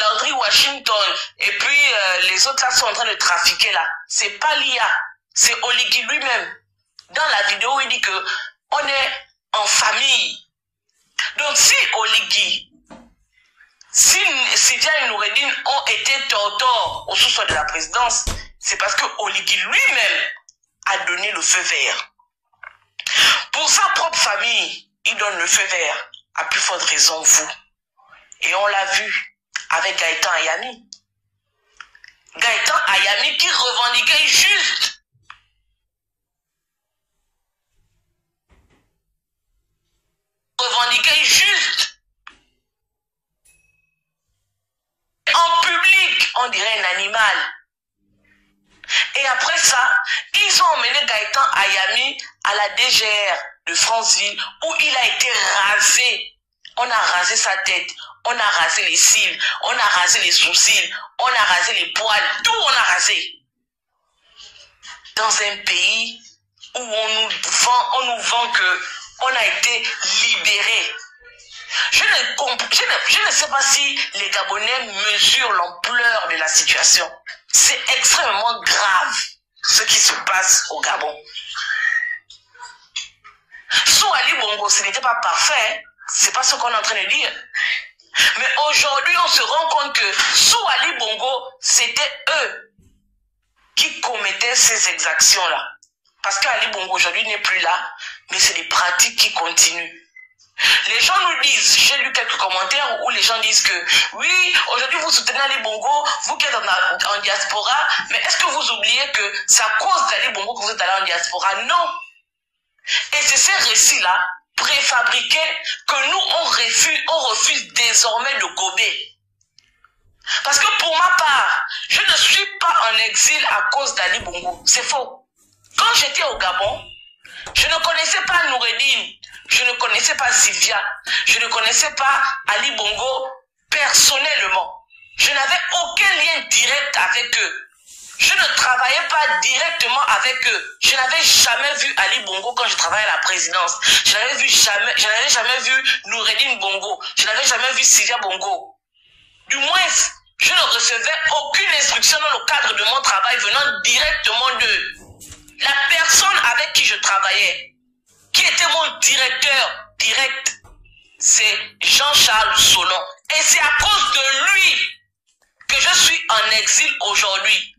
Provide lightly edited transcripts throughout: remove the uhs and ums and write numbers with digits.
Landry Washington et puis les autres là sont en train de trafiquer là. C'est pas l'IA, c'est Oligui lui-même. Dans la vidéo, il dit que on est en famille. Donc si Oligui, si Sidja et Noureddine ont été tortors au sous-sol de la présidence, c'est parce que Oligui lui-même a donné le feu vert. Pour sa propre famille, il donne le feu vert. À plus forte raison, vous. Et on l'a vu avec Gaëtan Ayami. Gaëtan Ayami qui revendiquait juste en public, on dirait un animal. Et après ça, ils ont emmené Gaëtan Ayami à la DGR de Franceville où il a été rasé. On a rasé sa tête, on a rasé les cils, on a rasé les sourcils, on a rasé les poils, tout on a rasé. Dans un pays où on nous vend que on a été libéré. Je ne sais pas si les Gabonais mesurent l'ampleur de la situation. C'est extrêmement grave ce qui se passe au Gabon. Sous Ali Bongo, ce n'était pas parfait, c'est pas ce qu'on est en train de dire. Mais aujourd'hui, on se rend compte que sous Ali Bongo, c'était eux qui commettaient ces exactions-là. Parce qu'Ali Bongo aujourd'hui n'est plus là, mais c'est des pratiques qui continuent. Les gens nous disent, j'ai lu quelques commentaires où les gens disent que oui, aujourd'hui vous soutenez Ali Bongo, vous qui êtes en diaspora, mais est-ce que vous oubliez que c'est à cause d'Ali Bongo que vous êtes allé en diaspora? Non. Et c'est ces récits-là, préfabriqués, que nous, on refuse désormais de gober. Parce que pour ma part, je ne suis pas en exil à cause d'Ali Bongo. C'est faux. Quand j'étais au Gabon, je ne connaissais pas Noureddine, je ne connaissais pas Sylvia, je ne connaissais pas Ali Bongo personnellement. Je n'avais aucun lien direct avec eux. Je ne travaillais pas directement avec eux. Je n'avais jamais vu Ali Bongo quand je travaillais à la présidence. Je n'avais jamais vu Noureddine Bongo. Je n'avais jamais vu Sylvia Bongo. Du moins, je ne recevais aucune instruction dans le cadre de mon travail venant directement d'eux. La personne avec qui je travaillais, qui était mon directeur direct, c'est Jean-Charles Solon. Et c'est à cause de lui que je suis en exil aujourd'hui.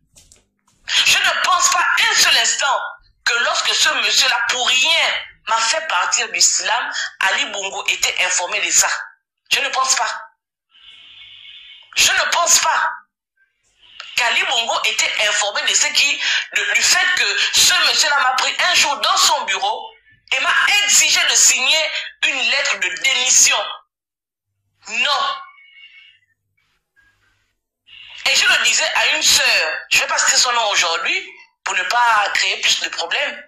Je ne pense pas un seul instant que lorsque ce monsieur-là, pour rien, m'a fait partir du l'islam, Ali Bongo était informé de ça. Je ne pense pas. Je ne pense pas qu'Ali Bongo était informé de ce du fait que ce monsieur-là m'a pris un jour dans son bureau et m'a exigé de signer une lettre de démission. Non. Et je le disais à une sœur, je ne vais pas citer son nom aujourd'hui, pour ne pas créer plus de problèmes,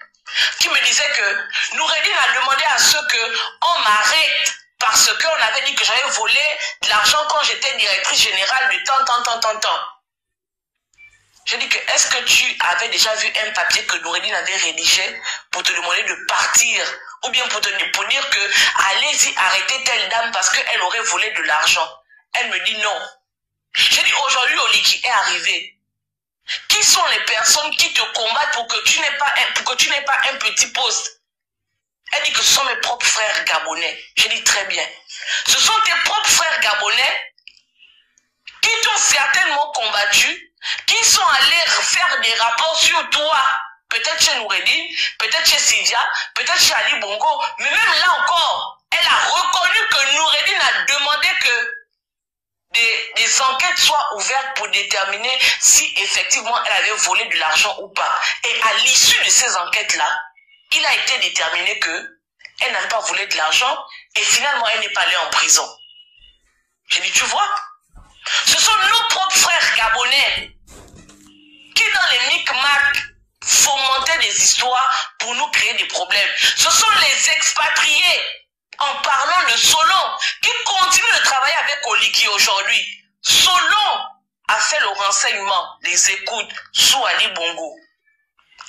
qui me disait que Noureddine a demandé à ceux qu'on m'arrête parce qu'on avait dit que j'avais volé de l'argent quand j'étais directrice générale de tant. J'ai dit que est-ce que tu avais déjà vu un papier que Noureddine avait rédigé pour te demander de partir ou bien pour dire que allez-y arrêtez telle dame parce qu'elle aurait volé de l'argent. Elle me dit non. J'ai dit aujourd'hui Oligui est arrivé. Qui sont les personnes qui te combattent pour que tu n'aies pas un petit poste? Elle dit que ce sont mes propres frères gabonais. J'ai dit très bien. Ce sont tes propres frères gabonais qui t'ont certainement combattu, qui sont allés faire des rapports sur toi. Peut-être chez Noureddine, peut-être chez Sylvia, peut-être chez Ali Bongo. Mais même là encore, elle a reconnu que Noureddine a demandé que des enquêtes soient ouvertes pour déterminer si effectivement elle avait volé de l'argent ou pas. Et à l'issue de ces enquêtes-là, il a été déterminé que elle n'avait pas volé de l'argent et finalement elle n'est pas allée en prison. J'ai dit, tu vois, ce sont nos propres frères gabonais qui dans les micmacs fomentaient des histoires pour nous créer des problèmes. Ce sont les expatriés, en parlant de Solon, qui continue de travailler avec Oligui aujourd'hui. Solon a fait le renseignement, les écoutes sous Ali Bongo.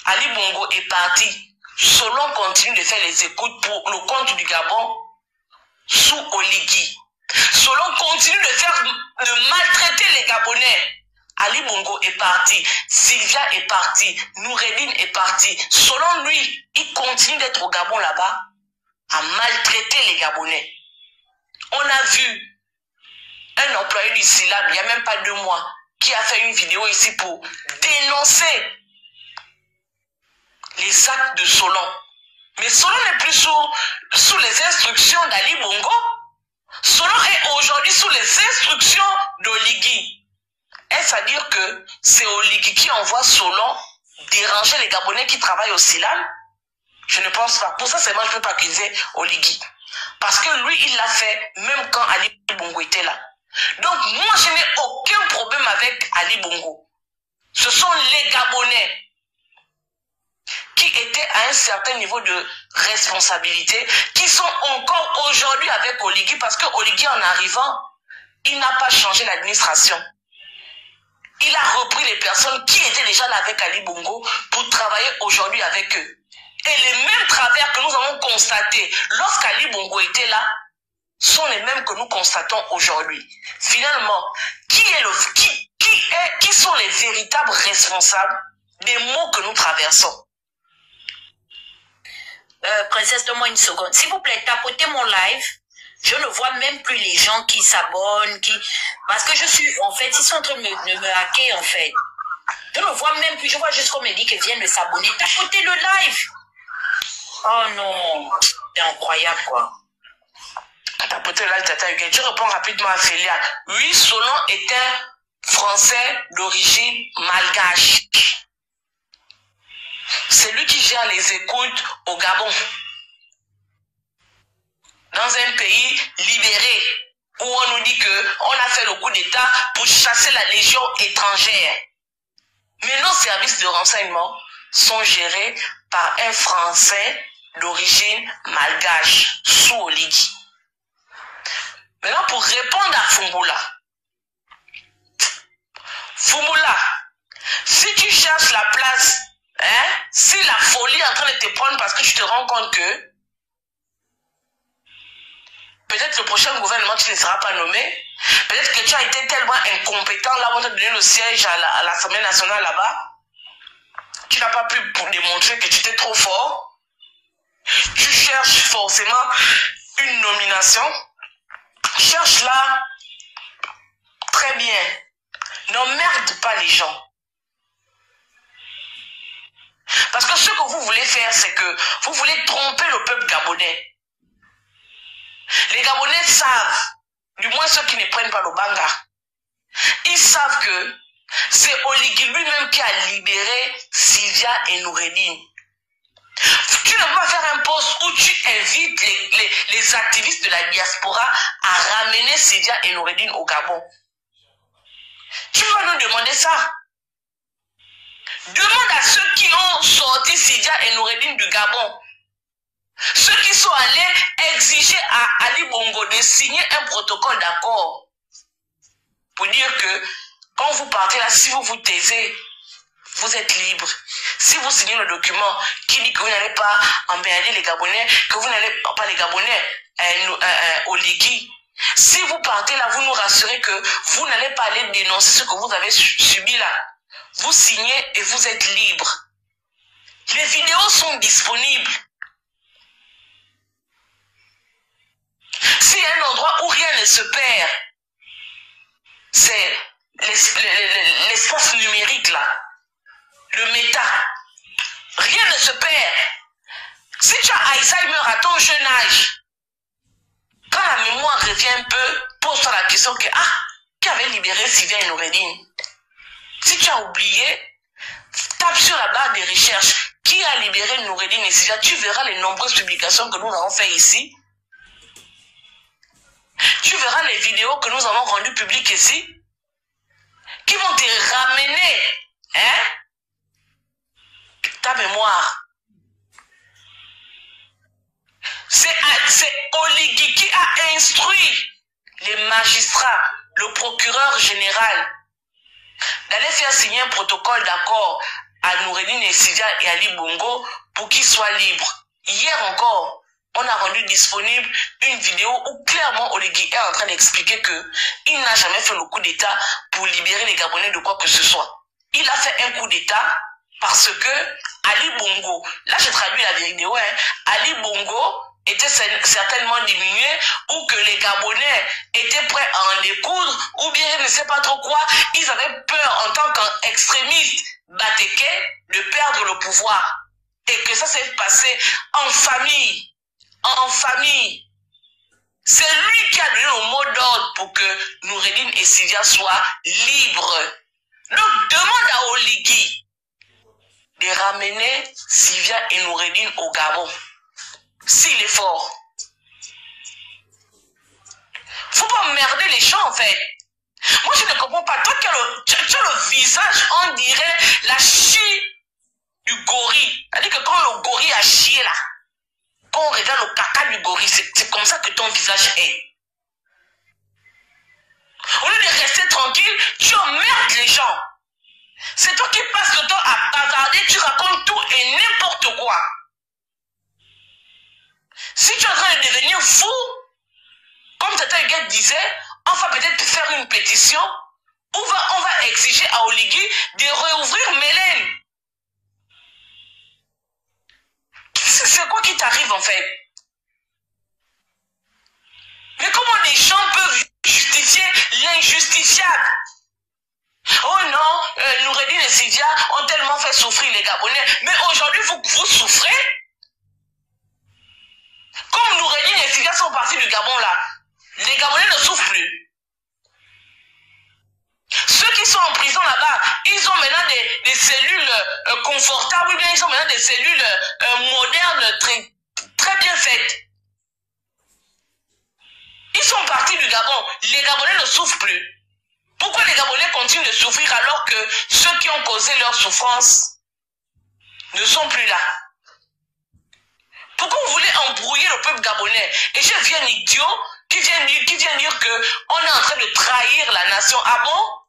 Ali Bongo est parti. Solon continue de faire les écoutes pour le compte du Gabon sous Oligui. Solon continue de maltraiter Gabonais. Ali Bongo est parti, Sylvia est partie, Noureddine est partie. Selon lui, il continue d'être au Gabon là-bas, à maltraiter les Gabonais. On a vu un employé du SILAM, il n'y a même pas 2 mois, qui a fait une vidéo ici pour dénoncer les actes de Solon. Mais Solon n'est plus sous les instructions d'Ali Bongo. Solon est aujourd'hui sous les instructions d'Oligui. Est-ce à dire que c'est Oligui qui envoie Solon déranger les Gabonais qui travaillent au SILAM? Je ne pense pas. Pour ça, c'est moi, je ne peux pas accuser Oligui. Parce que lui, il l'a fait même quand Ali Bongo était là. Donc, moi, je n'ai aucun problème avec Ali Bongo. Ce sont les Gabonais qui étaient à un certain niveau de responsabilité, qui sont encore aujourd'hui avec Oligui, parce que Oligui, en arrivant, il n'a pas changé l'administration. Il a repris les personnes qui étaient déjà là avec Ali Bongo pour travailler aujourd'hui avec eux. Et les mêmes travers que nous avons constatés lorsqu'Ali Bongo était là, sont les mêmes que nous constatons aujourd'hui. Finalement, qui sont les véritables responsables des maux que nous traversons? Princesse, donne-moi une seconde. S'il vous plaît, tapotez mon live. Je ne vois même plus les gens qui s'abonnent, parce que je suis, en fait, ils sont en train de me hacker, en fait. Je ne vois même plus, je vois juste qu'on me dit qu'ils viennent de s'abonner. Tapotez le live. Oh non, c'est incroyable, quoi. Tapotez le live, Tata Huguette. Je réponds rapidement à Félia. Oui, Solon est un Français d'origine malgache. C'est lui qui gère les écoutes au Gabon. Dans un pays libéré, où on nous dit qu'on a fait le coup d'État pour chasser la légion étrangère. Mais nos services de renseignement sont gérés par un Français d'origine malgache, sous Oligui. Maintenant, pour répondre à Fumboula. Fumboula, si tu cherches la place, si la folie est en train de te prendre parce que tu te rends compte que peut-être le prochain gouvernement, tu ne seras pas nommé. Peut-être que tu as été tellement incompétent, là, on t'a donné le siège à l'Assemblée nationale là-bas. Tu n'as pas pu démontrer que tu étais trop fort. Tu cherches forcément une nomination. Cherche-la très bien. N'emmerde pas les gens. Parce que ce que vous voulez faire, c'est que vous voulez tromper le peuple gabonais. Les Gabonais savent, du moins ceux qui ne prennent pas le banga, ils savent que c'est Oligui lui-même qui a libéré Sylvia et Noureddine. Tu ne peux pas faire un poste où tu invites les activistes de la diaspora à ramener Sylvia et Noureddine au Gabon. Tu vas nous demander ça. Demande à ceux qui ont sorti Sylvia et Noureddine du Gabon. Ceux qui sont allés exiger à Ali Bongo de signer un protocole d'accord pour dire que quand vous partez là, si vous vous taisez, vous êtes libre. Si vous signez le document qui dit que vous n'allez pas emmerder les Gabonais, que vous n'allez pas les Gabonais, Oligui. Si vous partez là, vous nous rassurez que vous n'allez pas aller dénoncer ce que vous avez subi là. Vous signez et vous êtes libre. Les vidéos sont disponibles. S'il y a un endroit où rien ne se perd, c'est l'espace numérique là, le méta. Rien ne se perd. Si tu as Alzheimer à ton jeune âge, quand la mémoire revient un peu, pose-toi la question que, qui avait libéré Sylvia et Noureddine? Si tu as oublié, tape sur la barre des recherches. Qui a libéré Noureddine et Sylvia? Tu verras les nombreuses publications que nous avons faites ici. Tu verras les vidéos que nous avons rendues publiques ici, qui vont te ramener, ta mémoire. C'est Oligui qui a instruit les magistrats, le procureur général, d'aller faire signer un protocole d'accord à Noureddine et Sylvia et Ali Bongo pour qu'ils soient libres. Hier encore, on a rendu disponible une vidéo où clairement Oligui est en train d'expliquer que il n'a jamais fait le coup d'État pour libérer les Gabonais de quoi que ce soit. Il a fait un coup d'État parce que Ali Bongo, là je traduis la vidéo, hein, Ali Bongo était certainement diminué ou que les Gabonais étaient prêts à en découdre ou bien je ne sais pas trop quoi. Ils avaient peur en tant qu'extrémistes batékés de perdre le pouvoir. Et que ça s'est passé en famille. En famille. C'est lui qui a donné le mot d'ordre pour que Noureddine et Sylvia soient libres. Donc demande à Oligui de ramener Sylvia et Noureddine au Gabon. S'il est fort. Faut pas emmerder les gens en fait. Moi je ne comprends pas. Toi tu as le visage, on dirait la chie du gorille. C'est-à-dire que quand le gorille a chié là, quand on regarde le caca du gorille, c'est comme ça que ton visage est. Au lieu de rester tranquille, tu emmerdes les gens. C'est toi qui passes le temps à bavarder, tu racontes tout et n'importe quoi. Si tu es en train de devenir fou, comme Tata Huguette disait, on va peut-être faire une pétition, on va exiger à Oligui de réouvrir Mélène. C'est quoi qui t'arrive en fait? Mais comment les gens peuvent justifier l'injustifiable? Oh non, Noureddine et Sylvia ont tellement fait souffrir les Gabonais. Mais aujourd'hui, vous souffrez? Comme Noureddine et Sylvia sont partis du Gabon là, les Gabonais ne souffrent plus. Ceux qui sont en prison là-bas, ils ont maintenant des cellules confortables, ou bien ils ont maintenant des cellules modernes très bien faites. Ils sont partis du Gabon. Les Gabonais ne souffrent plus. Pourquoi les Gabonais continuent de souffrir alors que ceux qui ont causé leur souffrance ne sont plus là? Pourquoi vous voulez embrouiller le peuple gabonais? Et j'ai vu un idiot qui vient dire qu'on est en train de trahir la nation. Ah bon?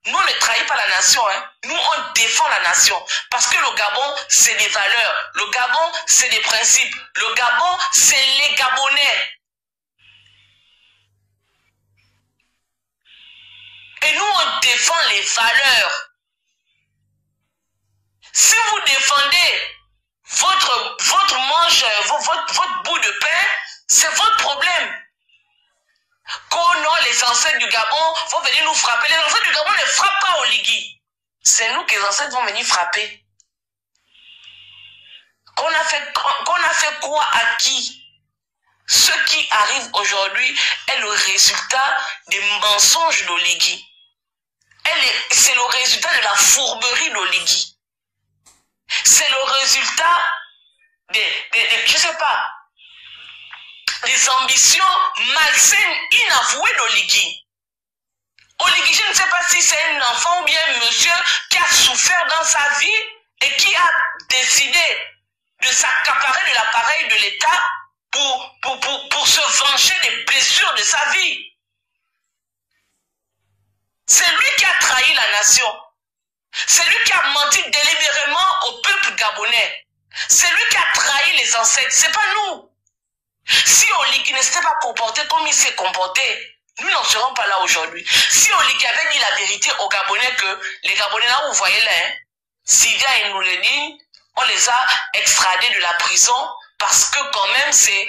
Nous, on ne trahit pas la nation. Hein. Nous, on défend la nation. Parce que le Gabon, c'est des valeurs. Le Gabon, c'est des principes. Le Gabon, c'est les Gabonais. Et nous, on défend les valeurs. Si vous défendez votre manche, votre bout de pain, c'est votre problème. Quand non, les ancêtres du Gabon vont venir nous frapper. Les ancêtres du Gabon ne frappent pas Oligui. C'est nous que les ancêtres vont venir frapper. Qu'on a fait quoi à qui? Ce qui arrive aujourd'hui est le résultat des mensonges d'Oligui. C'est le résultat de la fourberie d'Oligui. C'est le résultat je sais pas, des ambitions malsaines, inavouées d'Oligui. Oligui, je ne sais pas si c'est un enfant ou bien un monsieur qui a souffert dans sa vie et qui a décidé de s'accaparer de l'appareil de l'État pour se venger des blessures de sa vie. C'est lui qui a trahi la nation. C'est lui qui a menti délibérément au peuple gabonais. C'est lui qui a trahi les ancêtres. C'est pas nous. Si Oligui ne s'était pas comporté comme il s'est comporté, nous n'en serons pas là aujourd'hui. Si Oligui avait dit la vérité aux Gabonais que les Gabonais là, vous voyez là, hein, Sylvia et Noureddine, on les a extradés de la prison parce que quand même c'est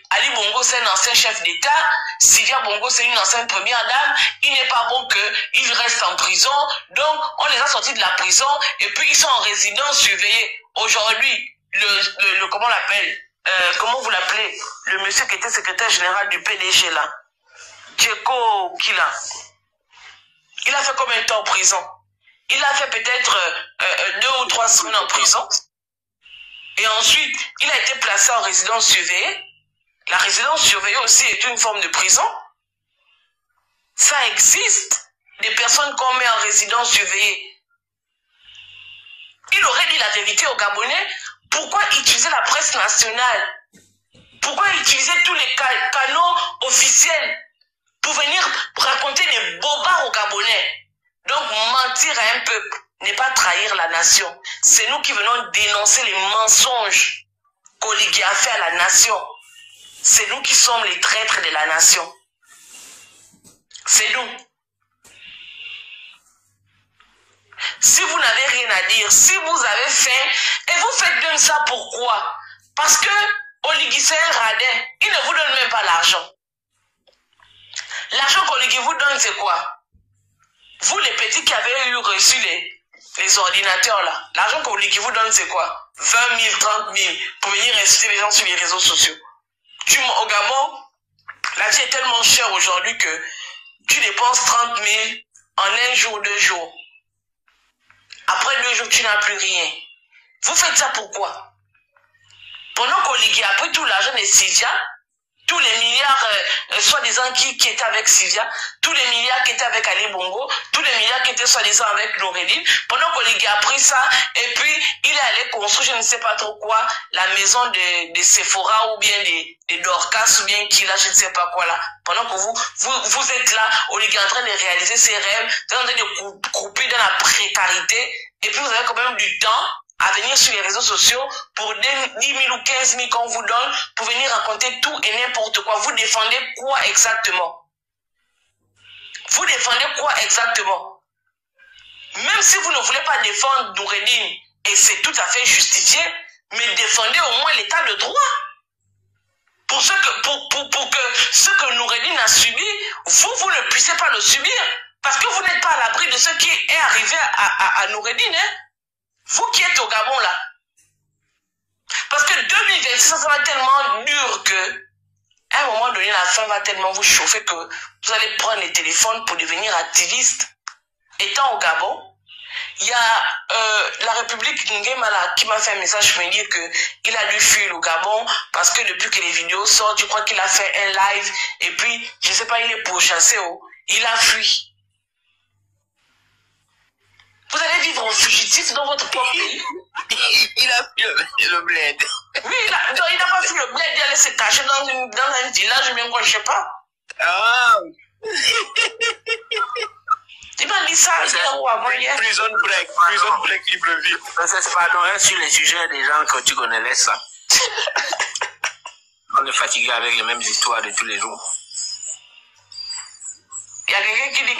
Ali Bongo, c'est un ancien chef d'État, Sylvia Bongo, c'est une ancienne première dame, il n'est pas bon qu'ils restent en prison, donc on les a sortis de la prison et puis ils sont en résidence surveillée. Aujourd'hui, comment on l'appelle, comment vous l'appelez, le monsieur qui était secrétaire général du PDG là, Djeko Kila, il a fait combien de temps en prison? Il a fait peut-être 2 ou 3 semaines en prison. Et ensuite, il a été placé en résidence surveillée. La résidence surveillée aussi est une forme de prison. Ça existe. Des personnes qu'on met en résidence surveillée. Il aurait dit la vérité aux Gabonais. Pourquoi utiliser la presse nationale? Pourquoi utiliser tous les canaux officiels pour venir raconter des bobards aux Gabonais? Donc, mentir à un peuple n'est pas trahir la nation. C'est nous qui venons dénoncer les mensonges qu'Oligui a fait à la nation. C'est nous qui sommes les traîtres de la nation. C'est nous. Si vous n'avez rien à dire, si vous avez faim, et vous faites même ça pourquoi? Parce que Oligui c'est un radin, il ne vous donne même pas l'argent. L'argent qu'Oligui vous donne, c'est quoi? Vous les petits qui avez eu reçu les ordinateurs là, l'argent qu'Oligui vous donne, c'est quoi? 20 000, 30 000 pour venir inciter les gens sur les réseaux sociaux. Au Gabon, la vie est tellement chère aujourd'hui que tu dépenses 30 000 en un jour, 2 jours. Après 2 jours, tu n'as plus rien. Vous faites ça pourquoi? Pendant qu'Oligui a pris tout l'argent de Sylvia, tous les milliards, soi-disant, qui étaient avec Sylvia, tous les milliards qui étaient avec Ali Bongo, tous les milliards qui étaient soi-disant avec Noureddine, pendant qu'Oligui a pris ça, et puis il est allé construire, je ne sais pas trop quoi, la maison de Sephora, ou bien de Dorcas, ou bien Kila, je ne sais pas quoi là. Pendant que vous êtes là, Oligui est en train de réaliser ses rêves, vous êtes en train de couper dans la précarité, et puis vous avez quand même du temps à venir sur les réseaux sociaux pour 10 000 ou 15 000 qu'on vous donne pour venir raconter tout et n'importe quoi. Vous défendez quoi exactement? Vous défendez quoi exactement? Même si vous ne voulez pas défendre Noureddine, et c'est tout à fait justifié, mais défendez au moins l'état de droit. Pour que ce que Noureddine a subi, vous ne puissiez pas le subir. Parce que vous n'êtes pas à l'abri de ce qui est arrivé à Noureddine, hein? Vous qui êtes au Gabon là. Parce que 2026, ça va tellement dur que, à un moment donné, la faim va tellement vous chauffer que vous allez prendre les téléphones pour devenir activiste. Étant au Gabon, il y a la République Nguema qui m'a fait un message pour me dire qu'il a dû fuir le Gabon parce que depuis que les vidéos sortent, je crois qu'il a fait un live et puis, je ne sais pas, il est pourchassé, il a fui. Vous allez vivre en fugitif dans votre propre pays. Il a fui le bled. Oui, il n'a pas fui le bled, il allait se cacher dans un village, bien quoi, je ne sais pas. Ah. Il m'a dit ça hier ou avant-hier. Prison break, Libreville. C'est pas sur les sujets des gens que tu connais, laisse ça. On est fatigué avec les mêmes histoires de tous les jours. Il y a quelqu'un qui dit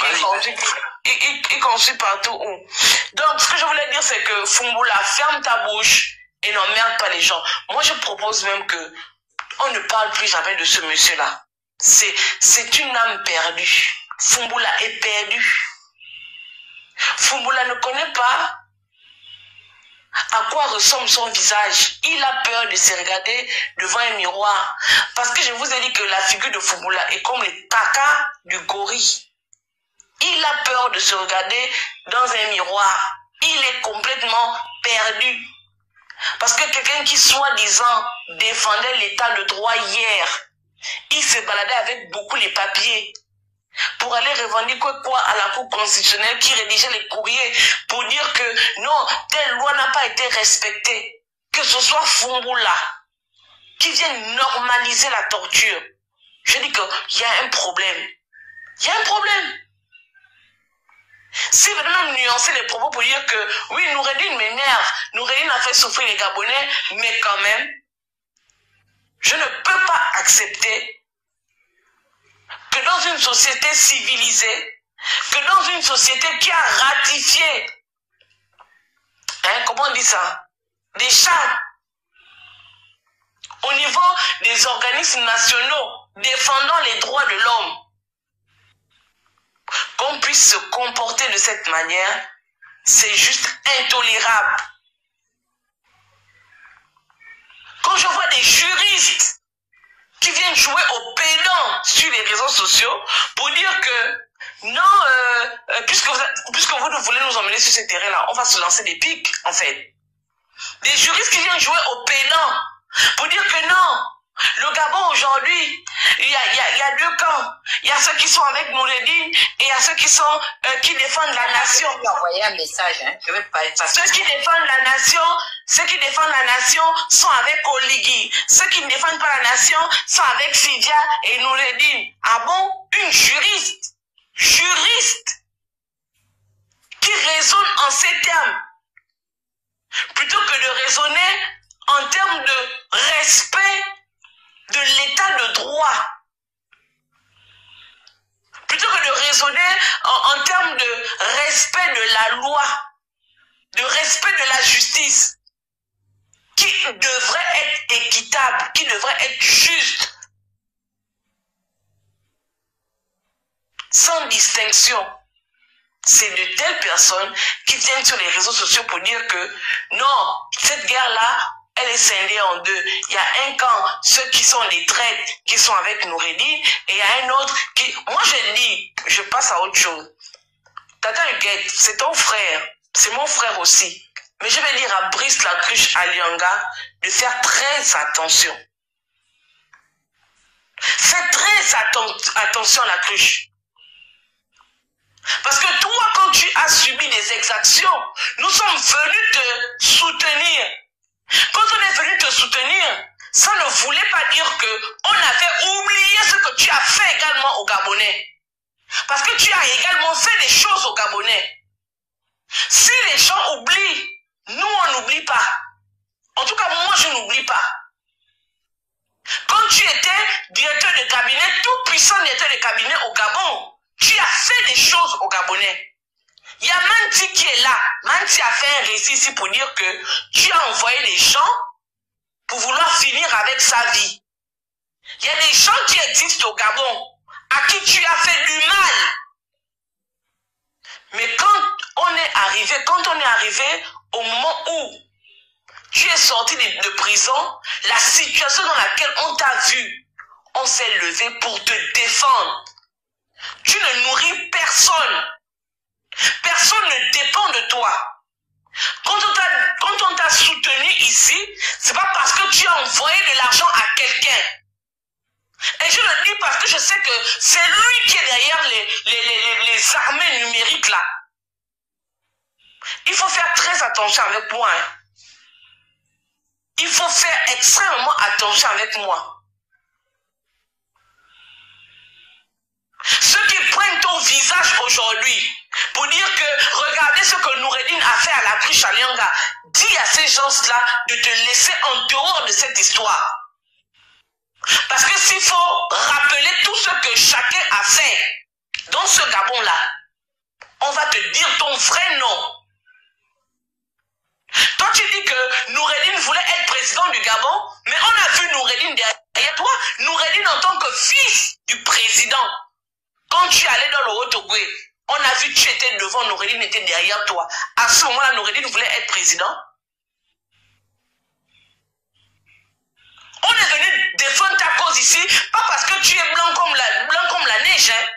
qu'il construit partout où. Donc, ce que je voulais dire, c'est que Fumboula, ferme ta bouche et n'emmerde pas les gens. Moi, je propose même que on ne parle plus jamais de ce monsieur-là. C'est une âme perdue. Fumboula est perdu. Fumboula ne connaît pas à quoi ressemble son visage. Il a peur de se regarder devant un miroir. Parce que je vous ai dit que la figure de Fumboula est comme le caca du gorille. Il a peur de se regarder dans un miroir. Il est complètement perdu. Parce que quelqu'un qui soi-disant défendait l'état de droit hier, il se baladait avec beaucoup les papiers pour aller revendiquer quoi à la Cour constitutionnelle qui rédigeait les courriers pour dire que non, telle loi n'a pas été respectée. Que ce soit Fumboula qui vienne normaliser la torture. Je dis qu'il y a un problème. Il y a un problème. Si vraiment nuancer les propos pour dire que oui, Noureddine m'énerve, Noureddine a fait souffrir les Gabonais, mais quand même, je ne peux pas accepter que dans une société civilisée, que dans une société qui a ratifié, comment on dit ça, des chartes au niveau des organismes nationaux défendant les droits de l'homme, qu'on puisse se comporter de cette manière, c'est juste intolérable. Quand je vois des juristes qui viennent jouer au pédant sur les réseaux sociaux pour dire que non, puisque vous ne voulez nous emmener sur ce terrain-là, on va se lancer des pics, en fait. Des juristes qui viennent jouer au pédant pour dire que non, le Gabon aujourd'hui, il y a deux camps. Il y a ceux qui sont avec Noureddine et il y a ceux qui sont qui défendent la nation. Je vais envoyer un message, hein. Je vais pas ceux qui défendent la nation sont avec Oligui. Ceux qui ne défendent pas la nation sont avec Sylvia et Noureddine. Ah bon? Une juriste qui raisonne en ces termes plutôt que de raisonner en termes de en termes de respect de la loi, de respect de la justice, qui devrait être équitable, qui devrait être juste, sans distinction. C'est de telles personnes qui viennent sur les réseaux sociaux pour dire que non, cette guerre-là, elle est scindée en deux. Il y a un camp, ceux qui sont des traîtres, qui sont avec Noureddine, et il y a un autre qui... Moi, je dis, je passe à autre chose. Tata Huguette, c'est ton frère, c'est mon frère aussi. Mais je vais dire à Brice Lacruche, à Lianga, de faire très attention. Fais très attention à Lacruche. Parce que toi, quand tu as subi des exactions, nous sommes venus te soutenir. Quand on est venu te soutenir, ça ne voulait pas dire qu'on avait oublié ce que tu as fait également aux Gabonais. Parce que tu as également fait des choses aux Gabonais. Si les gens oublient, nous on n'oublie pas. En tout cas, moi je n'oublie pas. Quand tu étais directeur de cabinet, tout puissant directeur de cabinet au Gabon, tu as fait des choses aux Gabonais. Il y a Manti qui est là. Manti a fait un récit ici pour dire que tu as envoyé les gens pour vouloir finir avec sa vie. Il y a des gens qui existent au Gabon à qui tu as fait du mal. Mais quand on est arrivé au moment où tu es sorti de prison, la situation dans laquelle on t'a vu, on s'est levé pour te défendre. Tu ne nourris personne. Personne ne dépend de toi. Quand on t'a soutenu ici, c'est pas parce que tu as envoyé de l'argent à quelqu'un. Et je le dis parce que je sais que c'est lui qui est derrière les armées numériques là. Il faut faire très attention avec moi. Hein. Il faut faire extrêmement attention avec moi. Ceux qui prennent ton visage aujourd'hui pour dire que regardez ce que Noureddine a fait à Lacruche à Lianga, dis à ces gens-là de te laisser en dehors de cette histoire. Parce que s'il faut rappeler tout ce que chacun a fait dans ce Gabon-là, on va te dire ton vrai nom. Toi, tu dis que Noureddine voulait être président du Gabon, mais on a vu Noureddine derrière toi, Noureddine en tant que fils du président. Quand tu allais dans le Haut-Ogoué, on a vu que tu étais devant, Noureddine était derrière toi. À ce moment-là, Noureddine voulait être président. On est venu défendre ta cause ici, pas parce que tu es blanc comme la neige. Hein.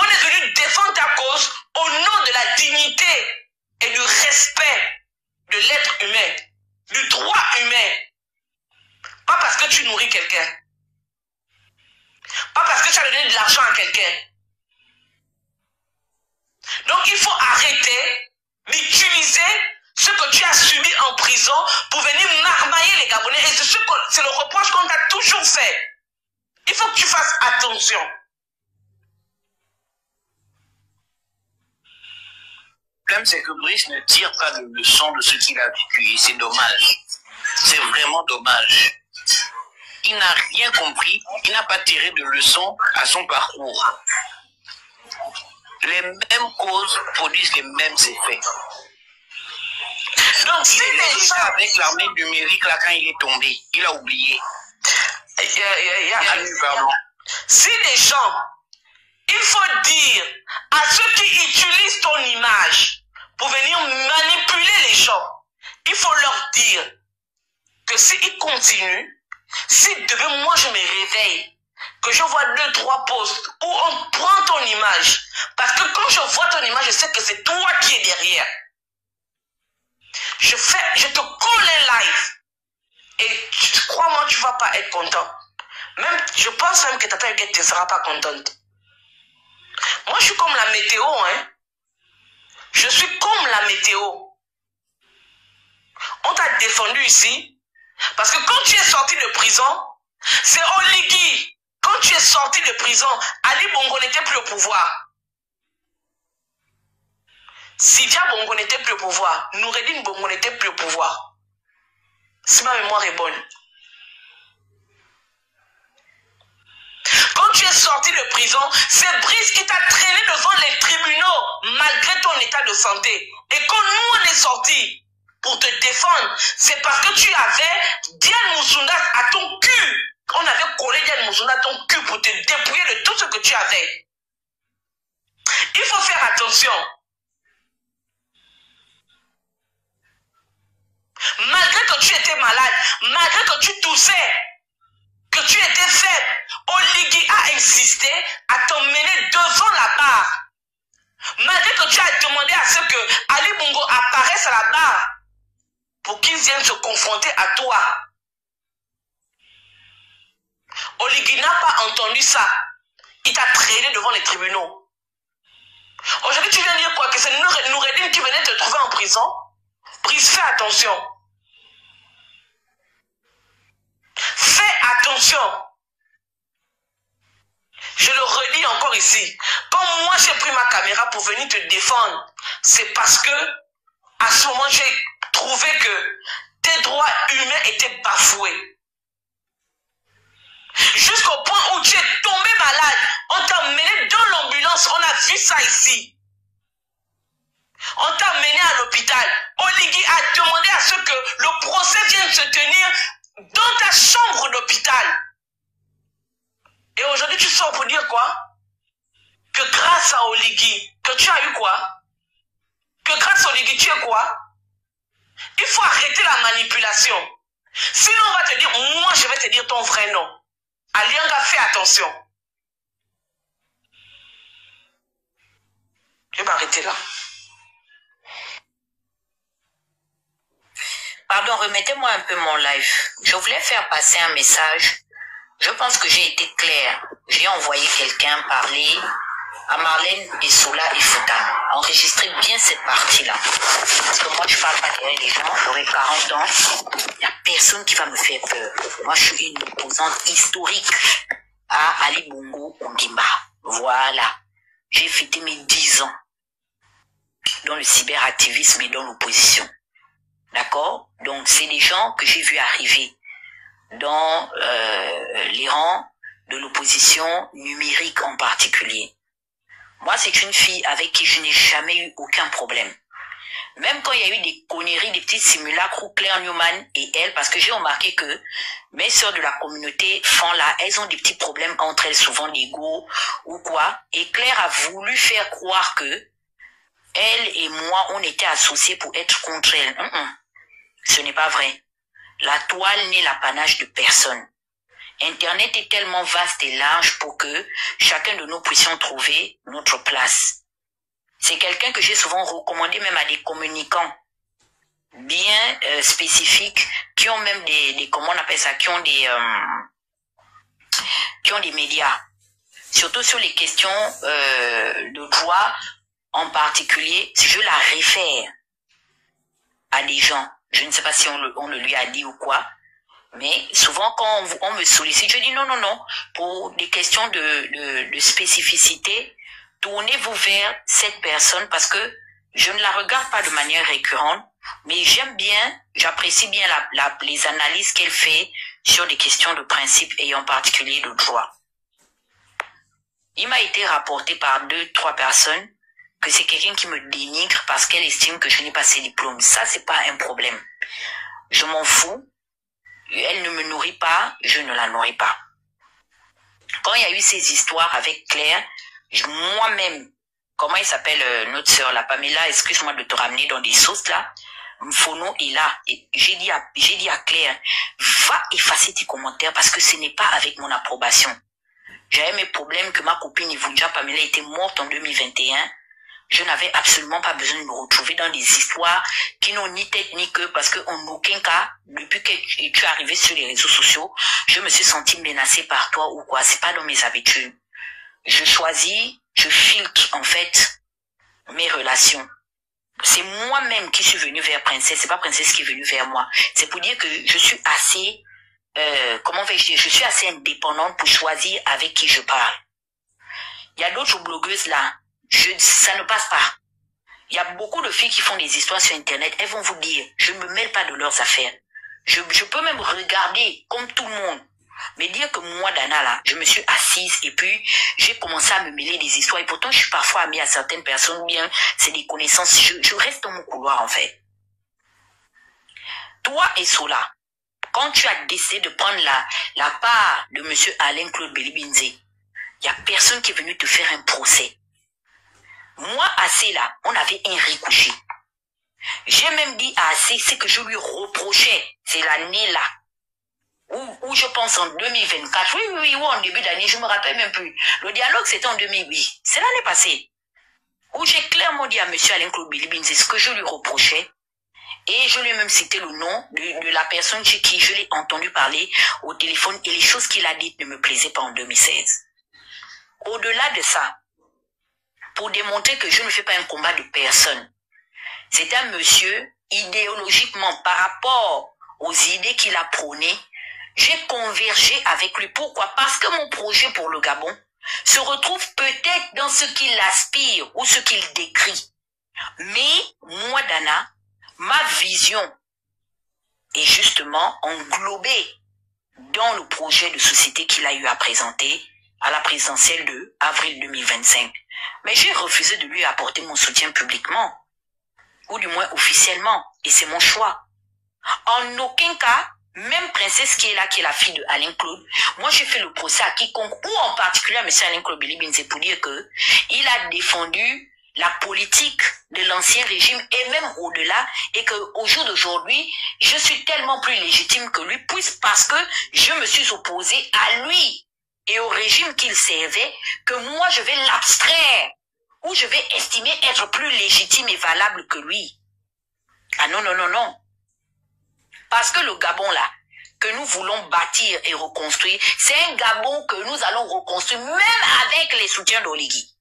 On est venu défendre ta cause au nom de la dignité et du respect de l'être humain, du droit humain. Pas parce que tu nourris quelqu'un. Pas parce que tu as donné de l'argent à quelqu'un. Donc il faut arrêter d'utiliser ce que tu as subi en prison pour venir marmailler les Gabonais. Et c'est le reproche qu'on t'a toujours fait. Il faut que tu fasses attention. Le problème, c'est que Brice ne tire pas de leçon de ce qu'il a vécu. Et c'est dommage. C'est vraiment dommage. Il n'a rien compris. Il n'a pas tiré de leçon à son parcours. Les mêmes causes produisent les mêmes effets. Donc, il est déjà avec l'armée numérique là quand il est tombé. Il a oublié. Si les gens, il faut dire à ceux qui utilisent ton image pour venir manipuler les gens, il faut leur dire que s'ils continuent, si demain moi je me réveille, que je vois 2-3 posts où on prend ton image, parce que quand je vois ton image, je sais que c'est toi qui es derrière. Je te colle un live. Et crois-moi, tu ne vas pas être content. Même, je pense même que Tata Huguette ne sera pas contente. Moi, je suis comme la météo, hein. Je suis comme la météo. On t'a défendu ici. Parce que quand tu es sorti de prison, c'est Oligui. Quand tu es sorti de prison, Ali Bongo n'était plus au pouvoir. Sidia Bongo n'était plus au pouvoir. Noureddine Bongo n'était plus au pouvoir. Si ma mémoire est bonne. Quand tu es sorti de prison, c'est Brice qui t'a traîné devant les tribunaux malgré ton état de santé. Et quand nous on est sortis pour te défendre, c'est parce que tu avais Diane Moussunda à ton cul. On avait collé Diane Moussunda à ton cul pour te dépouiller de tout ce que tu avais. Il faut faire attention. Malgré que tu étais malade, malgré que tu toussais, que tu étais faible, Oligui a insisté à t'emmener devant la barre. Malgré que tu as demandé à ce que Ali Bongo apparaisse à la barre pour qu'ils viennent se confronter à toi. Oligui n'a pas entendu ça. Il t'a traîné devant les tribunaux. Aujourd'hui, tu viens dire quoi? Que c'est Noureddin qui venait te trouver en prison? Brice, fais attention. Fais attention. Je le redis encore ici. Quand moi j'ai pris ma caméra pour venir te défendre, c'est parce que à ce moment j'ai trouvé que tes droits humains étaient bafoués. Jusqu'au point où tu es tombé malade, on t'a emmené dans l'ambulance, on a vu ça ici. On t'a amené à l'hôpital. Oligui a demandé à ce que le procès vienne se tenir dans ta chambre d'hôpital. Et aujourd'hui, tu sors pour dire quoi? Que grâce à Oligui, que tu as eu quoi? Que grâce à Oligui, tu es quoi? Il faut arrêter la manipulation. Sinon, on va te dire, moi, je vais te dire ton vrai nom. Alianga, fais attention. Je vais m'arrêter là. Pardon, remettez-moi un peu mon live. Je voulais faire passer un message. Je pense que j'ai été claire. J'ai envoyé quelqu'un parler à Marlène Essoula et Fouta. Enregistrez bien cette partie-là. Parce que moi, je ne parle pas derrière les gens. J'aurai 40 ans. Il n'y a personne qui va me faire peur. Moi, je suis une opposante historique à Ali Bongo Ondimba. Voilà. J'ai fêté mes 10 ans dans le cyberactivisme et dans l'opposition. D'accord? Donc, c'est des gens que j'ai vu arriver dans les rangs de l'opposition numérique en particulier. Moi, c'est une fille avec qui je n'ai jamais eu aucun problème. Même quand il y a eu des conneries, des petits simulacres où Claire Newman et elle, parce que j'ai remarqué que mes sœurs de la communauté font là, elles ont des petits problèmes entre elles, souvent d'ego ou quoi. Et Claire a voulu faire croire que elle et moi, on était associés pour être contre elle. Ce n'est pas vrai. La toile n'est l'apanage de personne. Internet est tellement vaste et large pour que chacun de nous puissions trouver notre place. C'est quelqu'un que j'ai souvent recommandé même à des communicants bien spécifiques qui ont même comment on appelle ça, qui ont des médias. Surtout sur les questions de droit en particulier, si je la réfère à des gens. Je ne sais pas si on le lui a dit ou quoi, mais souvent quand on me sollicite, je dis non, pour des questions de spécificité, tournez-vous vers cette personne parce que je ne la regarde pas de manière récurrente, mais j'aime bien, j'apprécie bien les analyses qu'elle fait sur des questions de principe et en particulier de droit. Il m'a été rapporté par 2-3 personnes que c'est quelqu'un qui me dénigre parce qu'elle estime que je n'ai pas ses diplômes. Ça, c'est pas un problème. Je m'en fous. Elle ne me nourrit pas, je ne la nourris pas. Quand il y a eu ces histoires avec Claire, moi-même, comment il s'appelle notre sœur, la Pamela, excuse-moi de te ramener dans des sauces là, Mfono est là. Et j'ai dit à Claire, va effacer tes commentaires parce que ce n'est pas avec mon approbation. J'avais mes problèmes que ma copine Ivunja Pamela était morte en 2021. Je n'avais absolument pas besoin de me retrouver dans des histoires qui n'ont ni tête ni queue parce qu'en aucun cas, depuis que tu es arrivé sur les réseaux sociaux, je me suis sentie menacée par toi ou quoi. C'est pas dans mes habitudes. Je choisis, je filtre en fait mes relations. C'est moi-même qui suis venue vers Princesse, c'est pas Princesse qui est venue vers moi. C'est pour dire que je suis assez, comment vais-je dire, je suis assez indépendante pour choisir avec qui je parle. Il y a d'autres blogueuses là. Ça ne passe pas. Il y a beaucoup de filles qui font des histoires sur Internet. Elles vont vous dire, je ne me mêle pas de leurs affaires. Je peux même regarder comme tout le monde. Mais dire que moi, Dana, là, je me suis assise et puis j'ai commencé à me mêler des histoires. Et pourtant, je suis parfois amie à certaines personnes, bien, c'est des connaissances. Je reste dans mon couloir, en fait. Toi et Sola, quand tu as décidé de prendre la part de M. Alain-Claude Belibinze, il n'y a personne qui est venu te faire un procès. Moi, assez là, on avait un ricochet. J'ai même dit à assez ce que je lui reprochais, c'est l'année-là. Où je pense en 2024, oui, ou en début d'année, je me rappelle même plus. Le dialogue, c'était en 2008. C'est l'année passée. Où j'ai clairement dit à M. Alain-Claude Belibinze ce que je lui reprochais. Et je lui ai même cité le nom de la personne chez qui je l'ai entendu parler au téléphone et les choses qu'il a dites ne me plaisaient pas en 2016. Au-delà de ça, pour démontrer que je ne fais pas un combat de personne, c'est un monsieur, idéologiquement, par rapport aux idées qu'il a prônées, j'ai convergé avec lui. Pourquoi? Parce que mon projet pour le Gabon se retrouve peut-être dans ce qu'il aspire ou ce qu'il décrit. Mais, moi, Dana, ma vision est justement englobée dans le projet de société qu'il a eu à présenter à la présidentielle de avril 2025. Mais j'ai refusé de lui apporter mon soutien publiquement, ou du moins officiellement, et c'est mon choix. En aucun cas, même Princesse qui est là, qui est la fille de Alain-Claude, moi j'ai fait le procès à quiconque, ou en particulier à M. Alain-Claude Belibinze, pour dire que il a défendu la politique de l'ancien régime et même au-delà, et qu'au jour d'aujourd'hui, je suis tellement plus légitime que lui, parce que je me suis opposé à lui et au régime qu'il servait, que moi je vais l'abstraire, ou je vais estimer être plus légitime et valable que lui. Ah non, non, non, non. Parce que le Gabon là, que nous voulons bâtir et reconstruire, c'est un Gabon que nous allons reconstruire, même avec les soutiens d'Oligui.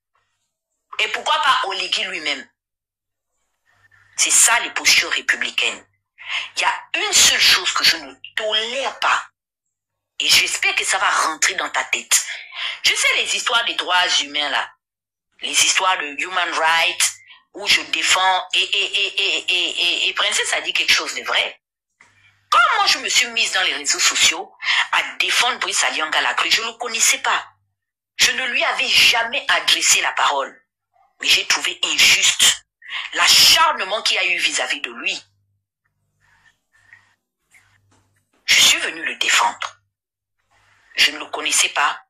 Et pourquoi pas Oligui lui-même? C'est ça les postures républicaines. Il y a une seule chose que je ne tolère pas. Et j'espère que ça va rentrer dans ta tête. Je sais les histoires des droits humains là. Les histoires de human rights, où je défends, et Princesse a dit quelque chose de vrai. Quand moi je me suis mise dans les réseaux sociaux à défendre Brice Alianga Lacrue, je ne le connaissais pas. Je ne lui avais jamais adressé la parole. Mais j'ai trouvé injuste l'acharnement qu'il y a eu vis-à-vis de lui. Je suis venu le défendre. Je ne le connaissais pas.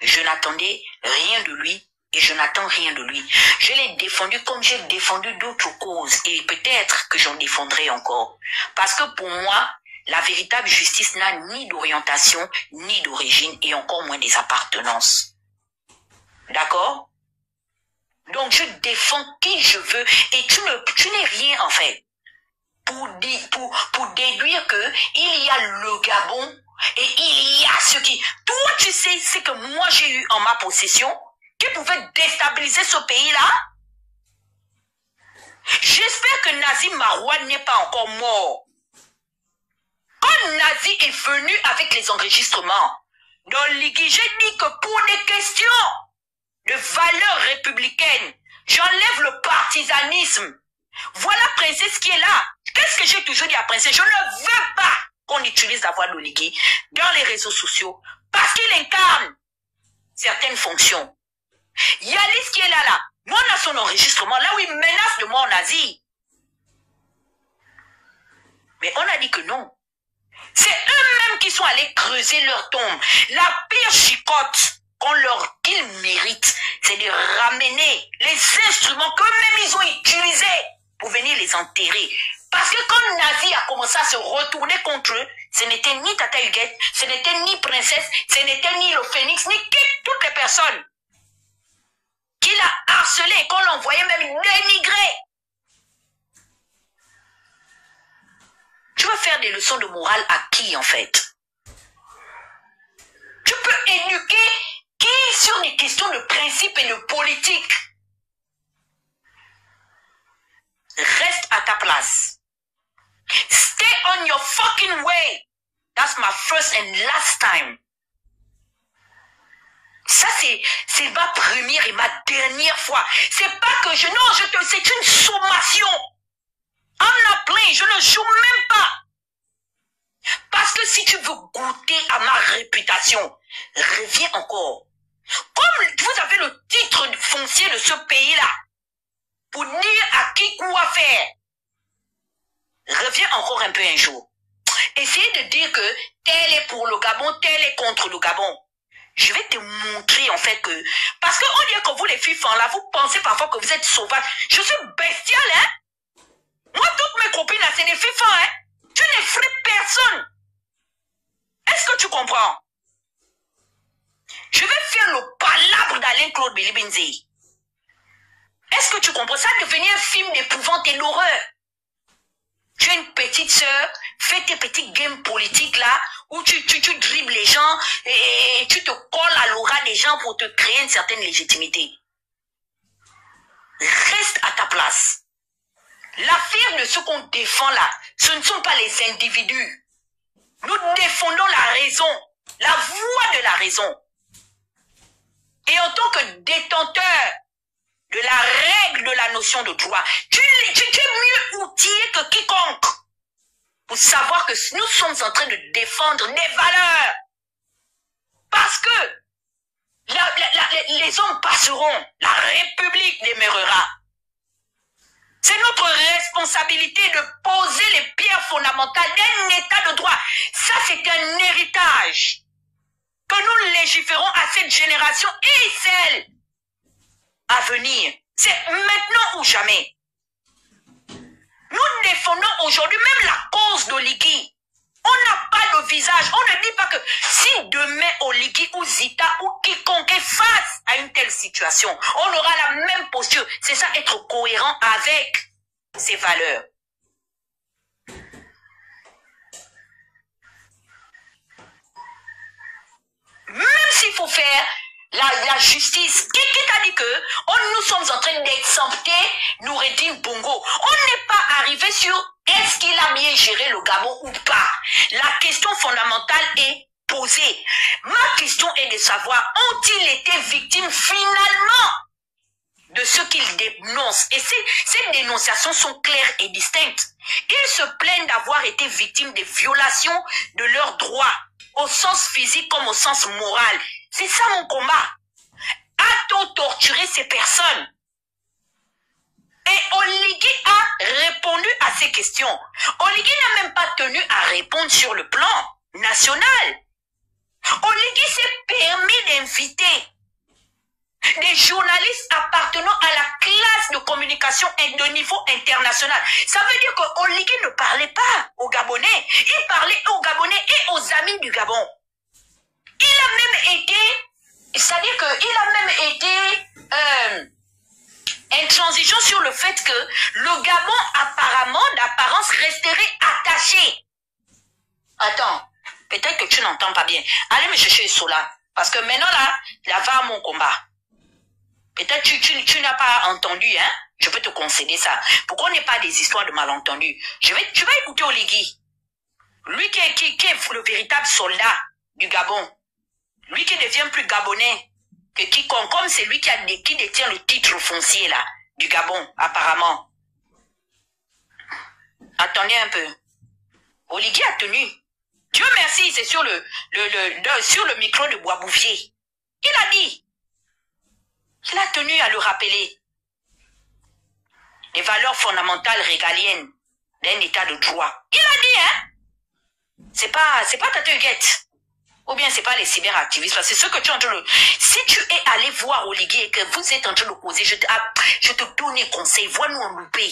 Je n'attendais rien de lui et je n'attends rien de lui. Je l'ai défendu comme j'ai défendu d'autres causes et peut-être que j'en défendrai encore. Parce que pour moi, la véritable justice n'a ni d'orientation, ni d'origine et encore moins des appartenances. D'accord? Donc je défends qui je veux et tu n'es rien en fait. Pour déduire que il y a le Gabon et il y a ce qui... Toi tu sais ce que moi j'ai eu en ma possession qui pouvait déstabiliser ce pays-là. J'espère que Nazim Marouane n'est pas encore mort. Quand Nazi est venu avec les enregistrements dans l'IGI, j'ai dit que pour des questions de valeurs républicaines, j'enlève le partisanisme. Voilà Princesse qui est là. Qu'est-ce que j'ai toujours dit à Princesse? Je ne veux pas qu'on utilise la voix d'Oligui dans les réseaux sociaux parce qu'il incarne certaines fonctions. Yalis qui est là, moi on a son enregistrement, là où il menace de mort Nazi. Mais on a dit que non. C'est eux-mêmes qui sont allés creuser leur tombe. La pire chicotte qu'ils méritent, c'est de ramener les instruments qu'eux-mêmes ils ont utilisés pour venir les enterrer. Parce que quand Nazi a commencé à se retourner contre eux, ce n'était ni Tata Huguette, ce n'était ni Princesse, ce n'était ni le Phénix, ni toutes les personnes qu'il a harcelé et qu'on l'envoyait même dénigrer. Tu veux faire des leçons de morale à qui en fait? Tu peux éduquer qui sur des questions de principe et de politique? Reste à ta place. Stay on your fucking way. That's my first and last time. Ça, c'est ma première et ma dernière fois. C'est pas que c'est une sommation. I'm not playing, je ne joue même pas. Parce que si tu veux goûter à ma réputation, reviens encore. Comme vous avez le titre foncier de ce pays-là, pour dire à qui quoi faire, reviens encore un peu un jour. Essayez de dire que tel est pour le Gabon, tel est contre le Gabon. Je vais te montrer en fait que... Parce qu'on dit que vous les filles là, vous pensez parfois que vous êtes sauvages. Je suis bestiale, hein. Moi, toutes mes copines là, c'est des filles hein. Tu n'effraies personne. Est-ce que tu comprends? Je vais faire le palabre d'Alain-Claude Bilibinzi. Est-ce que tu comprends? Ça devenir un film d'épouvante et d'horreur. Tu es une petite sœur, fais tes petites games politiques là, où tu dribbles les gens et tu te colles à l'aura des gens pour te créer une certaine légitimité. Reste à ta place. L'affaire de ce qu'on défend là, ce ne sont pas les individus. Nous défendons la raison, la voix de la raison. Et en tant que détenteur de la règle de la notion de droit, tu es mieux outillé que quiconque pour savoir que nous sommes en train de défendre des valeurs. Parce que les hommes passeront, la République demeurera. C'est notre responsabilité de poser les pierres fondamentales d'un état de droit. Ça, c'est un héritage que nous légiférons à cette génération et celle à venir. C'est maintenant ou jamais. Nous défendons aujourd'hui même la cause d'Oligui. On n'a pas de visage. On ne dit pas que si demain Oligui ou Zita ou quiconque est face à une telle situation, on aura la même posture. C'est ça, être cohérent avec ses valeurs. Même s'il faut faire la justice, qui t'a dit que nous sommes en train d'exempter Noureddin Bongo. On n'est pas arrivé sur est-ce qu'il a bien géré le Gabon ou pas. La question fondamentale est posée. Ma question est de savoir, ont-ils été victimes finalement de ce qu'ils dénoncent? Et ces dénonciations sont claires et distinctes. Ils se plaignent d'avoir été victimes de violations de leurs droits, au sens physique comme au sens moral. C'est ça mon combat. A-t-on torturé ces personnes? Et Oligui a répondu à ces questions. Oligui n'a même pas tenu à répondre sur le plan national. Oligui s'est permis d'inviter des journalistes appartenant à la classe de communication de niveau international. Ça veut dire que Oligui ne parlait pas aux Gabonais. Il parlait aux Gabonais et aux amis du Gabon. Il a même été, c'est-à-dire qu'il a même été intransigeant sur le fait que le Gabon apparemment, d'apparence, resterait attaché. Attends, peut-être que tu n'entends pas bien. Allez me chercher Sola. Parce que maintenant là va à mon combat. Peut-être tu n'as pas entendu, hein? Je peux te concéder ça. Pourquoi on n'est pas des histoires de malentendus? Tu vas écouter Oligui. Lui qui est le véritable soldat du Gabon. Lui qui devient plus gabonais que quiconque, comme c'est lui qui détient le titre foncier là, du Gabon, apparemment. Attendez un peu. Oligui a tenu. Dieu merci, c'est sur le micro de Boisbouvier. Il a dit. Il a tenu à le rappeler. Les valeurs fondamentales régaliennes d'un état de droit. Il a dit, hein. C'est pas Tata Huguette. Ou bien c'est pas les cyberactivistes. C'est ce que tu es en train de... Si tu es allé voir Oligui et que vous êtes en train de causer, je te donne un conseil. Vois-nous en loupé.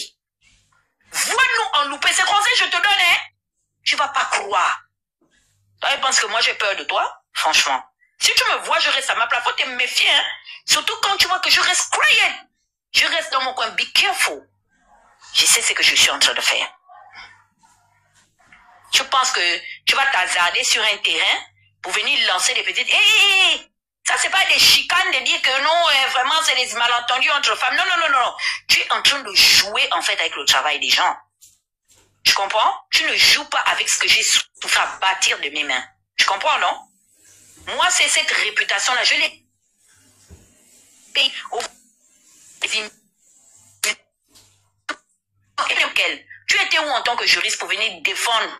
Vois-nous en loupé. C'est conseil que je te donne, hein. Tu vas pas croire. Toi, tu penses que moi j'ai peur de toi? Franchement. Si tu me vois, je reste à ma place. Faut te méfier, hein. Surtout quand tu vois que je reste quiet. Je reste dans mon coin. Be careful. Je sais ce que je suis en train de faire. Tu penses que tu vas t'hasarder sur un terrain pour venir lancer des petites... Hé, ça c'est pas des chicanes de dire que non, vraiment c'est des malentendus entre femmes. Non, non, non, non. Tu es en train de jouer en fait avec le travail des gens. Tu comprends? Tu ne joues pas avec ce que j'ai souffert bâtir de mes mains. Tu comprends, non? Moi, c'est cette réputation-là. Je l'ai payée au... Tu étais où en tant que juriste pour venir défendre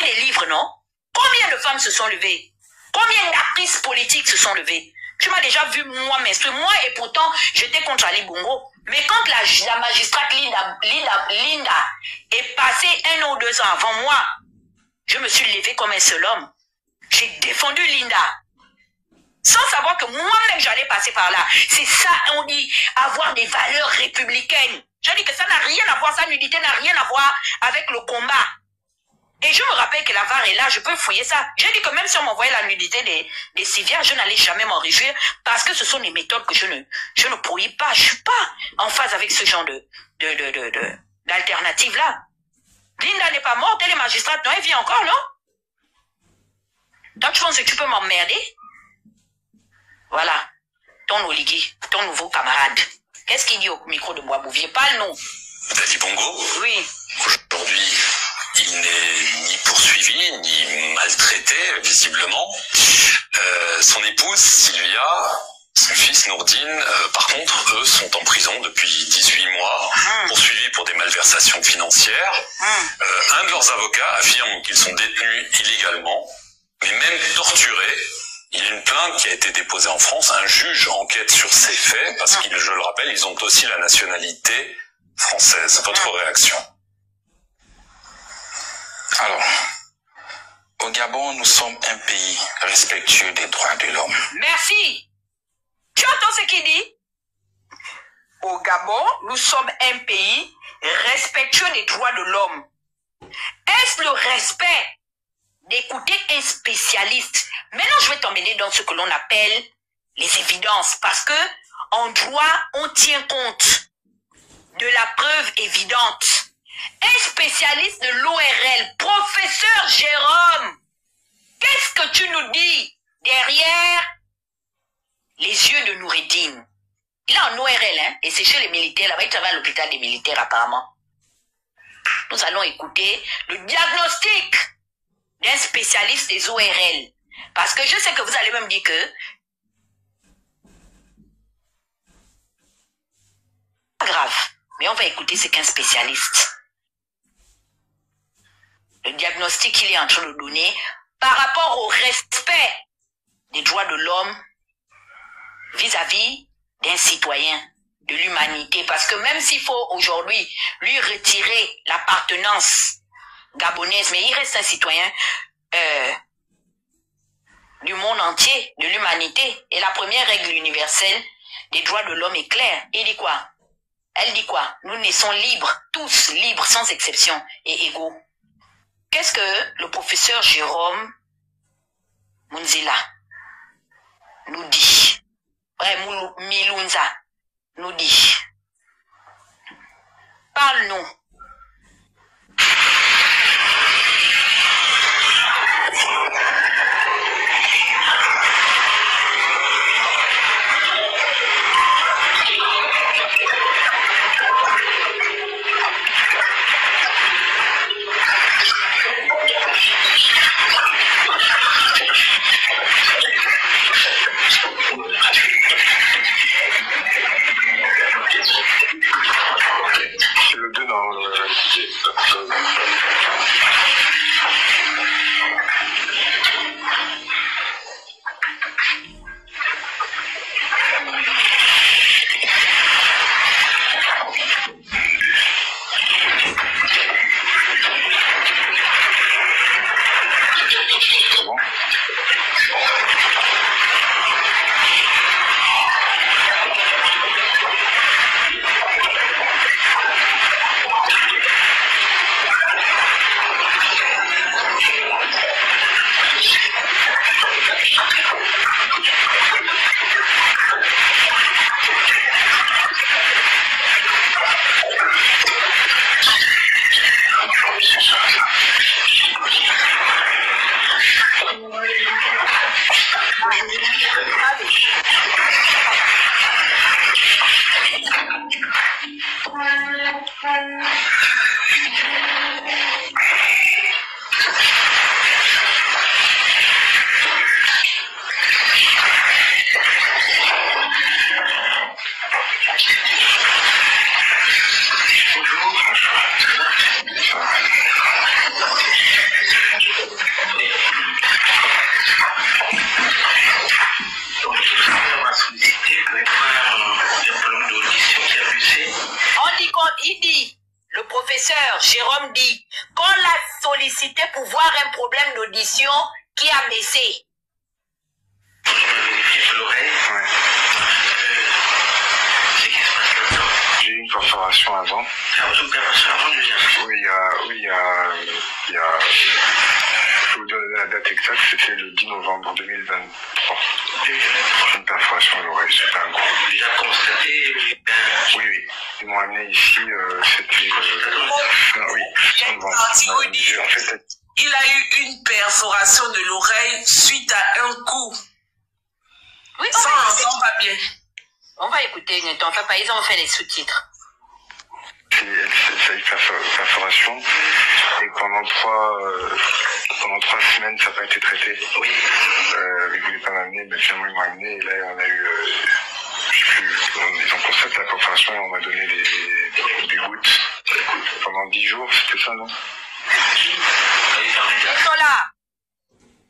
des livres, non? Combien de femmes se sont levées? Combien d'actrices politiques se sont levées? Tu m'as déjà vu, moi, m'instruire. Moi, et pourtant, j'étais contre Ali Bongo. Mais quand la magistrate Linda est passée 1 ou 2 ans avant moi, je me suis levée comme un seul homme. J'ai défendu Linda. Sans savoir que moi-même, j'allais passer par là. C'est ça, on dit, avoir des valeurs républicaines. Je dis que ça n'a rien à voir, sa nudité n'a rien à voir avec le combat. Et je me rappelle que la VAR est là, je peux fouiller ça. J'ai dit que même si on m'envoyait la nudité des civières, je n'allais jamais m'en réjouir parce que ce sont des méthodes que je ne prohibe pas. Je suis pas en phase avec ce genre d'alternative là. Linda n'est pas morte, elle est magistrate, non, elle vit encore, non? Donc tu penses que tu peux m'emmerder? Voilà, ton Oligui, ton nouveau camarade. Qu'est-ce qu'il dit au micro de Boisbouvier? Parle-nous. Ali Bongo? Oui. Aujourd'hui, il n'est ni poursuivi, ni maltraité, visiblement. Son épouse, Sylvia, son fils, Nourdine, par contre, eux, sont en prison depuis 18 mois, poursuivis pour des malversations financières. Un de leurs avocats affirme qu'ils sont détenus illégalement, mais même torturés. Il y a une plainte qui a été déposée en France. Un juge enquête sur ces faits, parce qu'ils, je le rappelle, ils ont aussi la nationalité française. Votre réaction? Alors, au Gabon, nous sommes un pays respectueux des droits de l'homme. Merci. Tu entends ce qu'il dit? Au Gabon, nous sommes un pays respectueux des droits de l'homme. Est-ce le respect d'écouter un spécialiste? Maintenant, je vais t'emmener dans ce que l'on appelle les évidences. Parce que en droit, on tient compte de la preuve évidente. Un spécialiste de l'ORL, professeur Jérôme, qu'est-ce que tu nous dis derrière les yeux de Noureddine? Il est en ORL, hein, et c'est chez les militaires, là-bas, il travaille à l'hôpital des militaires apparemment. Nous allons écouter le diagnostic d'un spécialiste des ORL. Parce que je sais que vous allez même dire que pas grave, mais on va écouter ce qu'un spécialiste. Le diagnostic qu'il est en train de donner par rapport au respect des droits de l'homme vis-à-vis d'un citoyen, de l'humanité. Parce que même s'il faut aujourd'hui lui retirer l'appartenance gabonaise, mais il reste un citoyen du monde entier, de l'humanité. Et la première règle universelle des droits de l'homme est claire. Il dit quoi? Elle dit quoi? Nous naissons libres, tous libres, sans exception, et égaux. Qu'est-ce que le professeur Jérôme Munzila nous dit? Ouais, Milunza nous dit. Parle-nous. il dit, le professeur Jérôme dit, qu'on l'a sollicité pour voir un problème d'audition qui a baissé. L'oreille. Ouais. J'ai eu une perforation avant. Oui, il y a... Je vous donner la date exacte, c'était le 10 novembre 2023. Une perforation à l'oreille, c'était un gros. Déjà constaté? Oui. Ils m'ont amené ici, c'était... oui, en fait, il a eu une perforation de l'oreille suite à un coup. Oui, ça n'entend pas bien. On va écouter, ne t'en fais pas, ils ont fait les sous-titres. Ça a eu perforation et pendant 3 semaines ça n'a pas été traité. Oui. Ils ne voulaient pas m'amener, mais finalement ils m'ont amené et là on a eu, ils ont constaté la perforation et on m'a donné des gouttes pendant 10 jours, c'était ça, non? Sola,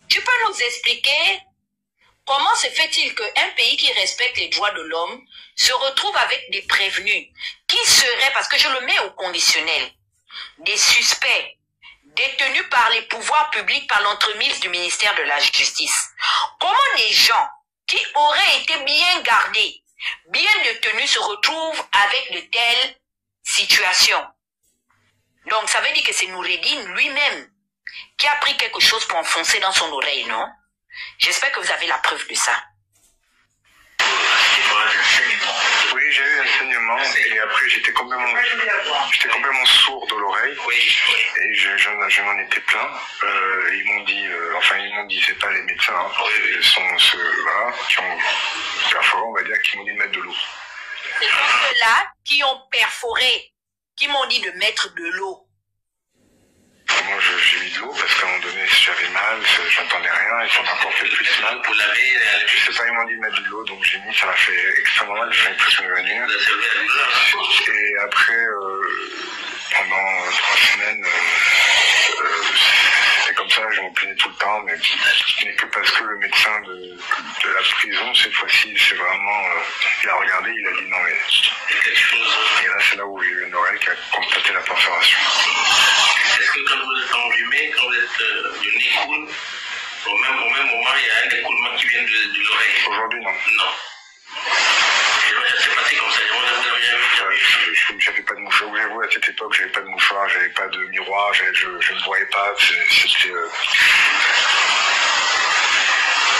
tu peux nous expliquer comment se fait-il qu'un pays qui respecte les droits de l'homme se retrouve avec des prévenus qui seraient, parce que je le mets au conditionnel, des suspects détenus par les pouvoirs publics par l'entremise du ministère de la Justice? Comment des gens qui auraient été bien gardés, bien détenus, se retrouvent avec de telles situations? Donc ça veut dire que c'est Noureddine lui-même qui a pris quelque chose pour enfoncer dans son oreille, non? J'espère que vous avez la preuve de ça. Oui, j'ai eu un saignement et après j'étais complètement sourd de l'oreille et je m'en étais plaint. Ils m'ont dit, c'est pas les médecins, hein, c'est ceux-là qui ont perforé, on va dire, qui m'ont dit de mettre de l'eau. Ce sont ceux-là qui ont perforé, qui m'ont dit de mettre de l'eau. Moi, j'ai mis de l'eau parce qu'à un moment donné, j'avais mal, j'entendais rien et ça m'a encore fait plus mal. Pour laver, je sais pas, ils m'ont dit de mettre de l'eau, donc j'ai mis, ça m'a fait extrêmement mal, je faisais plus me venir. Et après, pendant 3 semaines, c'est comme ça, je m'en plaignais tout le temps, mais que parce que le médecin de la prison, cette fois-ci, c'est vraiment, il a regardé, il a dit non, mais il y a quelque chose. Et là, c'est là où j'ai eu une oreille qui a constaté la perforation. Est-ce que quand vous êtes enrhumé, quand vous êtes le nez coule, au même moment, il y a un écoulement qui vient de l'oreille? Aujourd'hui, non. Non. Ça s'est passé comme ça. J'avais pas de mouchoir. J'avoue, à cette époque, j'avais pas de mouchoir, j'avais pas de miroir, je ne voyais pas. C'était.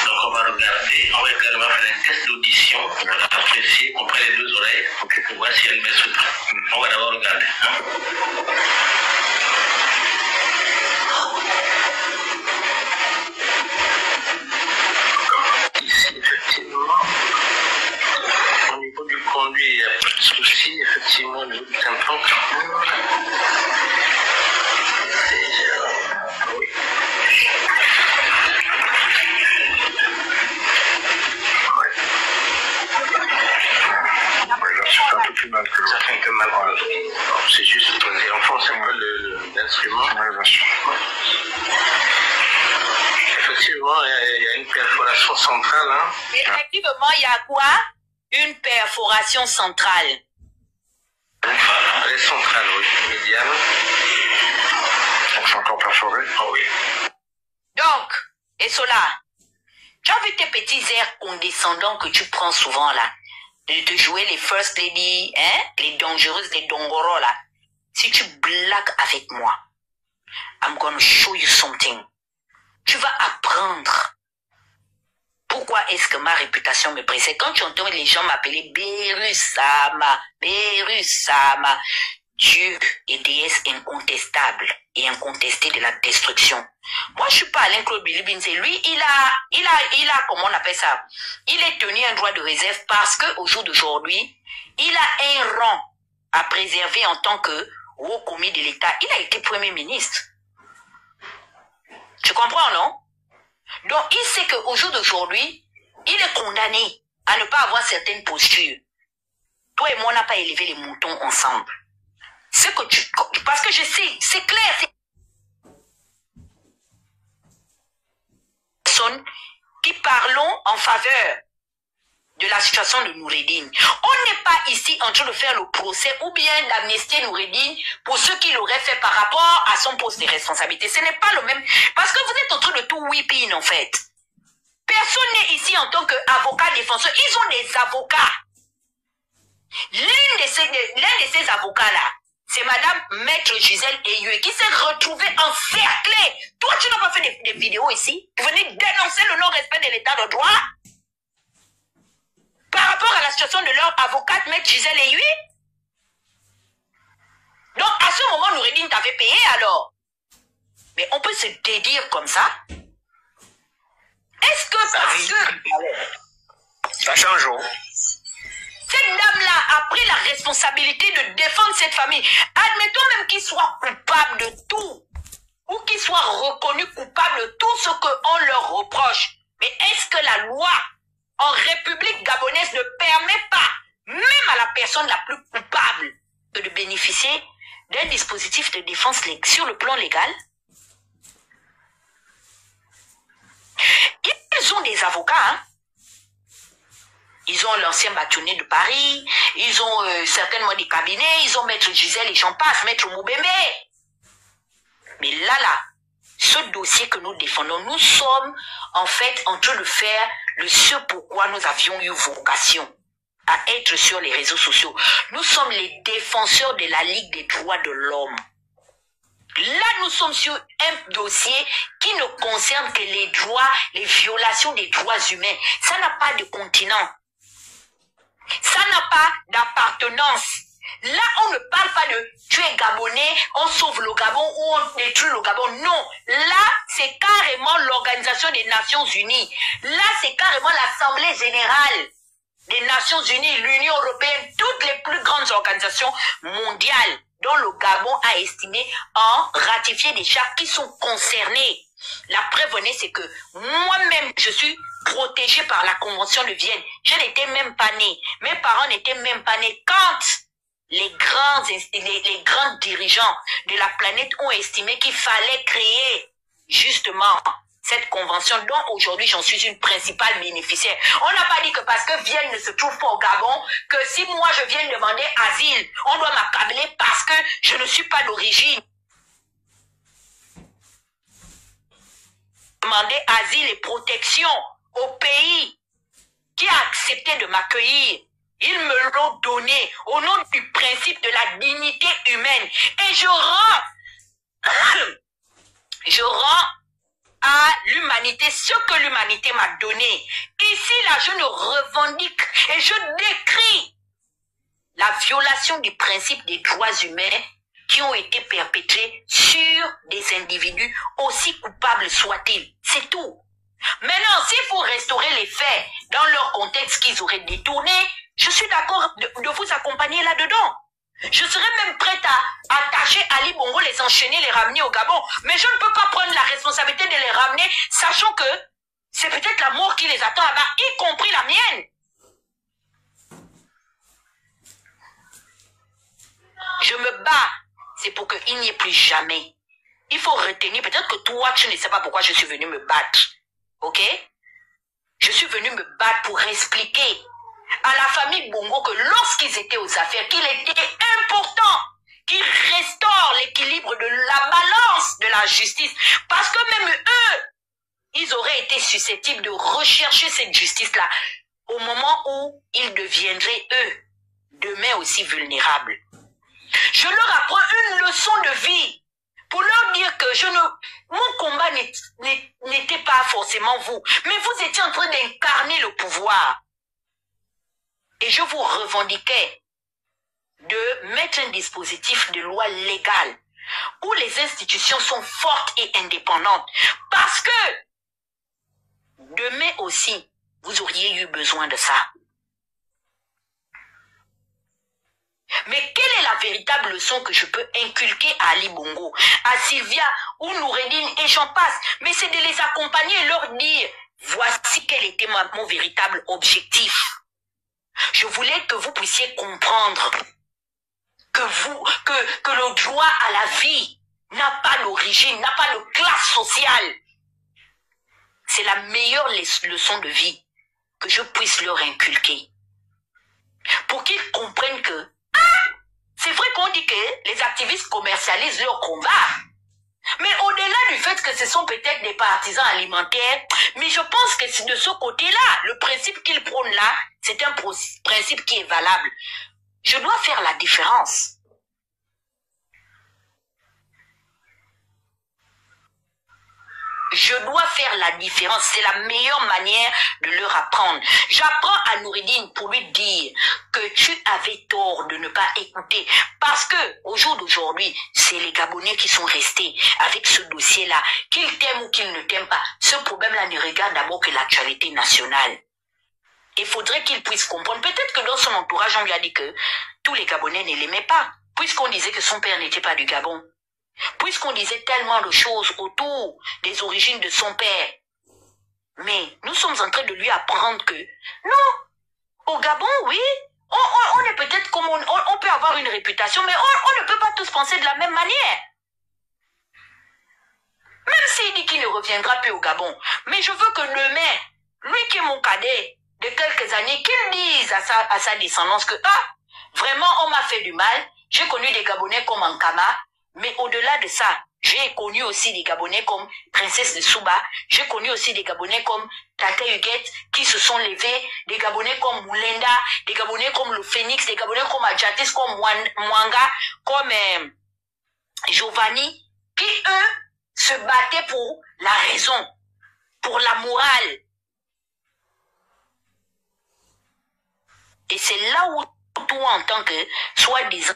Donc on va également faire un test d'audition pour apprécier auprès des 2 oreilles pour voir si elle baisse ou pas. On va d'abord regarder. Ici, effectivement, au niveau du conduit, il n'y a pas de souci, effectivement, au niveau du tympan. Oui. Ça fait un peu plus mal que l'autre. Ça fait un peu mal que l'autre. C'est juste on enfonce un peu l'instrument. Oui, bien sûr. Effectivement, il y a une perforation centrale. Hein. Effectivement, il y a quoi? Une perforation centrale. Elle est centrale, oui. Médiane. Donc c'est encore perforé? Ah oui. Donc, Essola, tu as vu tes petits airs condescendants que tu prends souvent là, de jouer les first lady, hein, les dangereuses, les dongoros là. Si tu blagues avec moi, I'm gonna show you something. Tu vas apprendre. Pourquoi est-ce que ma réputation me précède? Quand tu entends les gens m'appeler Berusama, Berusama, Dieu et déesse incontestable et incontestée de la destruction. Moi, je suis pas Alain-Claude Bilibinze. Lui, il a, comment on appelle ça? Il est tenu un droit de réserve parce que au jour d'aujourd'hui, il a un rang à préserver en tant que haut commis de l'État. Il a été Premier ministre. Tu comprends, non? Donc, il sait qu'au jour d'aujourd'hui, il est condamné à ne pas avoir certaines postures. Toi et moi, on n'a pas élevé les moutons ensemble. Ce que tu... Parce que je sais, c'est clair. Personnes qui parlons en faveur de la situation de Noureddine. On n'est pas ici en train de faire le procès ou bien d'amnistier Noureddine pour ce qu'il aurait fait par rapport à son poste de responsabilité. Ce n'est pas le même. Parce que vous êtes en train de tout whipping en fait. Personne n'est ici en tant qu'avocat défenseur. Ils ont des avocats. L'un de ces avocats-là, c'est Madame Maître Gisèle Eyue qui s'est retrouvée encerclée. Toi, tu n'as pas fait des vidéos ici? Vous venez dénoncer le non-respect de l'état de droit par rapport à la situation de leur avocate Maître Gisèle Eyue? Donc, à ce moment, Noureddine t'avait payé alors. Mais on peut se dédire comme ça? Est-ce que parce que... Ça change, oh. Cette dame-là a pris la responsabilité de défendre cette famille. Admettons même qu'il soit coupable de tout. Ou qu'il soit reconnu coupable de tout ce qu'on leur reproche. Mais est-ce que la loi en République gabonaise ne permet pas, même à la personne la plus coupable, de bénéficier d'un dispositif de défense sur le plan légal? Ils ont des avocats, hein? Ils ont l'ancien bâtonnier de Paris, ils ont certainement des cabinets, ils ont Maître Gisèle et j'en passe, Maître Moubembe. Mais là, ce dossier que nous défendons, nous sommes en fait en train de faire ce pourquoi nous avions eu vocation à être sur les réseaux sociaux. Nous sommes les défenseurs de la Ligue des droits de l'homme. Là, nous sommes sur un dossier qui ne concerne que les droits, les violations des droits humains. Ça n'a pas de continent. Ça n'a pas d'appartenance. Là, on ne parle pas de tu es Gabonais, on sauve le Gabon ou on détruit le Gabon. Non. Là, c'est carrément l'Organisation des Nations Unies. Là, c'est carrément l'Assemblée Générale des Nations Unies, l'Union Européenne, toutes les plus grandes organisations mondiales dont le Gabon a estimé en ratifier des chartes qui sont concernées. La preuve c'est que moi-même, je suis protégée par la Convention de Vienne. Je n'étais même pas née. Mes parents n'étaient même pas nés quand les grands dirigeants de la planète ont estimé qu'il fallait créer justement cette convention dont aujourd'hui j'en suis une principale bénéficiaire. On n'a pas dit que parce que Vienne ne se trouve pas au Gabon, que si moi je viens demander asile, on doit m'accabler parce que je ne suis pas d'origine. Demander asile et protection au pays qui a accepté de m'accueillir. Ils me l'ont donné au nom du principe de la dignité humaine. Et je rends à l'humanité ce que l'humanité m'a donné. Ici, là, je ne revendique et je décris la violation du principe des droits humains qui ont été perpétrés sur des individus aussi coupables soient-ils. C'est tout. Maintenant, s'il faut restaurer les faits dans leur contexte qu'ils auraient détourné, je suis d'accord de vous accompagner là-dedans. Je serais même prête à attacher Ali Bongo, les enchaîner, les ramener au Gabon. Mais je ne peux pas prendre la responsabilité de les ramener, sachant que c'est peut-être la mort qui les attend là-bas, y compris la mienne. Je me bats, c'est pour qu'il n'y ait plus jamais. Il faut retenir, peut-être que toi, tu ne sais pas pourquoi je suis venu me battre. Ok? Je suis venu me battre pour expliquer à la famille Bongo que lorsqu'ils étaient aux affaires, qu'il était important qu'ils restaurent l'équilibre de la balance de la justice. Parce que même eux, ils auraient été susceptibles de rechercher cette justice-là au moment où ils deviendraient, eux, demain aussi vulnérables. Je leur apprends une leçon de vie pour leur dire que mon combat n'était pas forcément vous, mais vous étiez en train d'incarner le pouvoir. Et je vous revendiquais de mettre un dispositif de loi légale où les institutions sont fortes et indépendantes. Parce que demain aussi, vous auriez eu besoin de ça. Mais quelle est la véritable leçon que je peux inculquer à Ali Bongo, à Sylvia ou Noureddine et j'en passe? Mais c'est de les accompagner et leur dire, voici quel était mon véritable objectif. Je voulais que vous puissiez comprendre que le droit à la vie n'a pas d'origine, n'a pas de classe sociale. C'est la meilleure leçon de vie que je puisse leur inculquer. pour qu'ils comprennent que, c'est vrai qu'on dit que les activistes commercialisent leur combat. Mais au-delà du fait que ce sont peut-être des partisans alimentaires, mais je pense que c'est de ce côté-là, le principe qu'ils prônent là, c'est un principe qui est valable. Je dois faire la différence. Je dois faire la différence. C'est la meilleure manière de leur apprendre. J'apprends à Noureddine pour lui dire que tu avais tort de ne pas écouter. Parce que, au jour d'aujourd'hui, c'est les Gabonais qui sont restés avec ce dossier-là. Qu'ils t'aiment ou qu'ils ne t'aiment pas. Ce problème-là ne regarde d'abord que l'actualité nationale. Il faudrait qu'il puisse comprendre. Peut-être que dans son entourage, on lui a dit que tous les Gabonais ne l'aimaient pas. Puisqu'on disait que son père n'était pas du Gabon. Puisqu'on disait tellement de choses autour des origines de son père. Mais nous sommes en train de lui apprendre que, non, au Gabon, oui, on est peut-être comme on peut avoir une réputation, mais on ne peut pas tous penser de la même manière. Même s'il dit qu'il ne reviendra plus au Gabon. Mais je veux que demain, lui qui est mon cadet de quelques années, qu'il dise à sa descendance que, vraiment, on m'a fait du mal. J'ai connu des Gabonais comme Ankama. Mais au-delà de ça, j'ai connu aussi des Gabonais comme Princesse de Souba, j'ai connu aussi des Gabonais comme Tata Huguette qui se sont levés, des Gabonais comme Moulenda, des Gabonais comme le Phénix, des Gabonais comme Adjatis, comme Mwanga, comme Giovanni, qui eux se battaient pour la raison, pour la morale. Et c'est là où toi en tant que soi-disant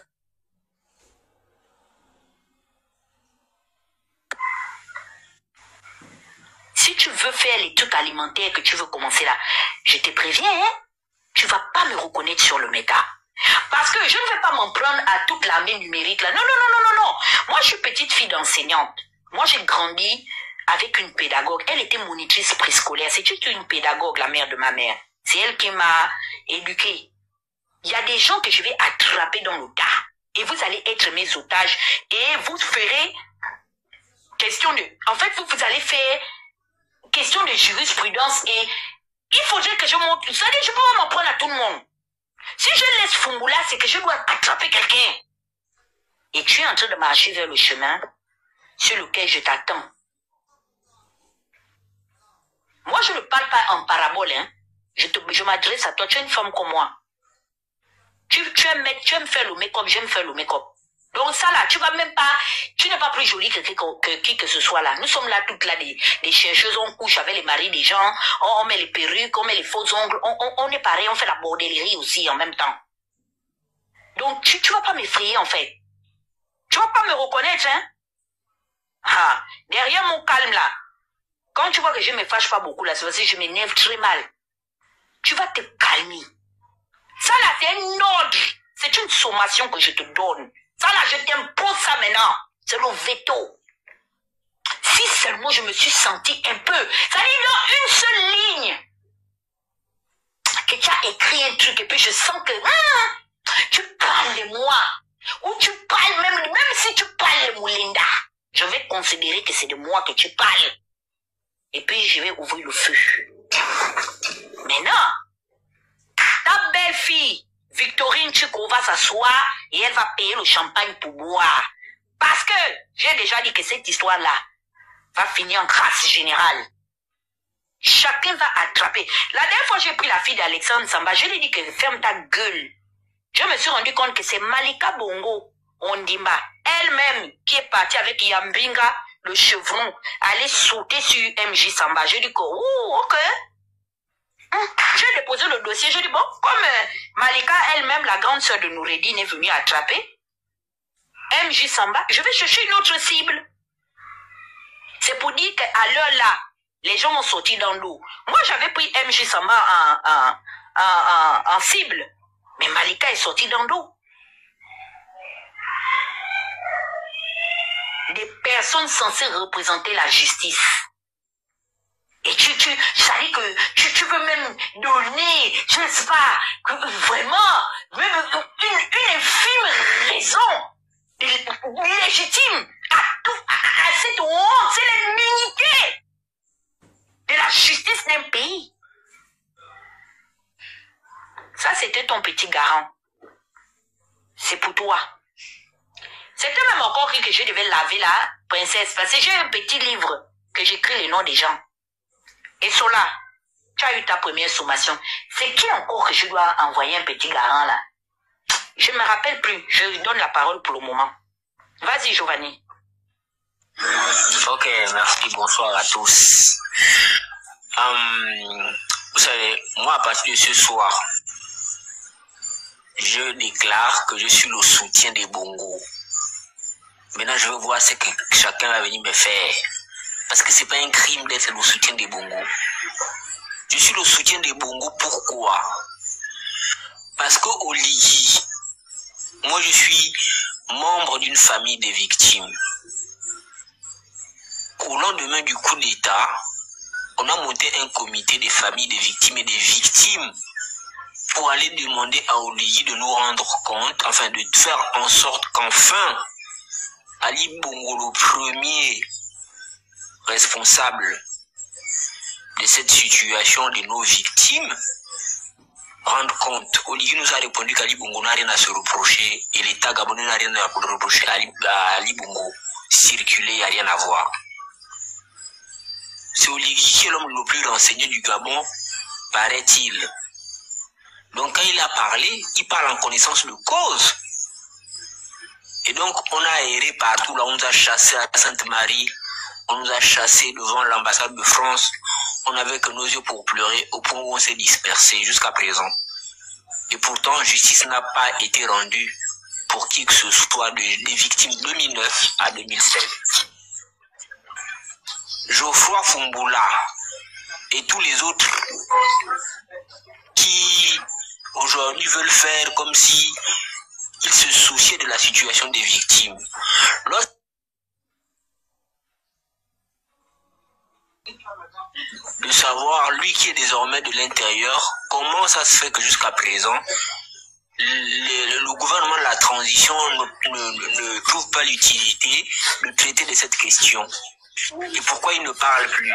si tu veux faire les trucs alimentaires que tu veux commencer là, je te préviens, hein, tu vas pas me reconnaître sur le méta. Parce que je ne vais pas m'en prendre à toute l'armée numérique là. Non, non, non, non, non, non. Moi, je suis petite fille d'enseignante. Moi, j'ai grandi avec une pédagogue. Elle était monitrice préscolaire. C'est juste une pédagogue, la mère de ma mère. C'est elle qui m'a éduquée. Il y a des gens que je vais attraper dans le tas. Et vous allez être mes otages. Et vous ferez question de... En fait, vous allez faire... question de jurisprudence et il faudrait que je monte. Vous savez, je peux pas m'en prendre à tout le monde. Si je laisse Fungula, c'est que je dois attraper quelqu'un. Et tu es en train de marcher vers le chemin sur lequel je t'attends. Moi, je ne parle pas en parabole. Hein. Je m'adresse à toi. Tu es une femme comme moi. Tu aimes faire le make-up, j'aime faire le make-up. Donc ça là, tu n'es pas plus jolie que qui que ce soit là. Nous sommes là toutes là des chercheuses, on couche avec les maris des gens, on met les perruques, on met les faux ongles, on est pareil, on fait la bordellerie aussi en même temps. Donc tu vas pas m'effrayer en fait. Tu vas pas me reconnaître, hein. Derrière mon calme là, quand tu vois que je me fâche pas beaucoup là, c'est parce que je m'énerve très mal. Tu vas te calmer. Ça là, c'est un ordre. C'est une sommation que je te donne. Ça là, je t'impose ça maintenant. C'est le veto. Si seulement je me suis senti un peu, ça dit dans une seule ligne, que tu as écrit un truc et puis je sens que tu parles de moi. Ou tu parles même si tu parles de Moulinda, je vais considérer que c'est de moi que tu parles. Et puis je vais ouvrir le feu. Maintenant, ta belle fille, Victorine Chico va s'asseoir et elle va payer le champagne pour boire. Parce que j'ai déjà dit que cette histoire-là va finir en grâce générale. Chacun va attraper. La dernière fois, j'ai pris la fille d'Alexandre Samba. Je lui ai dit que ferme ta gueule. Je me suis rendu compte que c'est Malika Bongo Ondimba, elle-même, qui est partie avec Yambinga, le chevron, aller sauter sur MJ Samba. Je dis que, ok. J'ai déposé le dossier, je dis bon, comme Malika elle-même, la grande sœur de Noureddine, est venue attraper MJ Samba, je vais chercher une autre cible. C'est pour dire qu'à l'heure là, les gens ont sorti dans l'eau. Moi j'avais pris MJ Samba en cible, mais Malika est sortie dans l'eau. Des personnes censées représenter la justice. Et ça dit que tu veux même donner, je ne sais pas, que vraiment, même une infime raison légitime à cette honte, c'est l'immunité de la justice d'un pays. Ça, c'était ton petit garant. C'est pour toi. C'était même encore que je devais laver la princesse. Parce que j'ai un petit livre que j'écris les noms des gens. Et Sola, tu as eu ta première sommation. C'est qui encore que je dois envoyer un petit garant là? Je ne me rappelle plus. Je lui donne la parole pour le moment. Vas-y, Giovanni. Ok, merci. Bonsoir à tous. Vous savez, moi, à partir de ce soir, je déclare que je suis le soutien des Bongos. Maintenant, je veux voir ce que chacun va venir me faire. Parce que c'est pas un crime d'être le soutien des Bongos. Je suis le soutien des Bongos, pourquoi? Parce qu'au Ligi, moi je suis membre d'une famille de victimes. Au lendemain du coup d'État, on a monté un comité des familles des victimes et des victimes pour aller demander à Oligi de nous rendre compte, enfin de faire en sorte qu'enfin, Ali Bongo, le premier responsable de cette situation de nos victimes, rendre compte. Oligi nous a répondu qu'Ali Bongo n'a rien à se reprocher et l'État gabonais n'a rien à reprocher à Ali Bongo. Circuler, il n'y a rien à voir. C'est Oligi qui est l'homme le plus renseigné du Gabon, paraît-il. Donc quand il a parlé, il parle en connaissance de cause. Et donc on a erré partout, là on nous a chassés à Sainte-Marie, on nous a chassés devant l'ambassade de France, on n'avait que nos yeux pour pleurer au point où on s'est dispersé jusqu'à présent. Et pourtant justice n'a pas été rendue pour qui que ce soit des victimes de 2009 à 2007. Geoffroy Fumboula et tous les autres qui aujourd'hui veulent faire comme si ils se souciaient de la situation des victimes. De savoir, lui qui est désormais de l'intérieur, comment ça se fait que jusqu'à présent, le gouvernement de la transition ne trouve pas l'utilité de traiter de cette question. Et pourquoi il ne parle plus?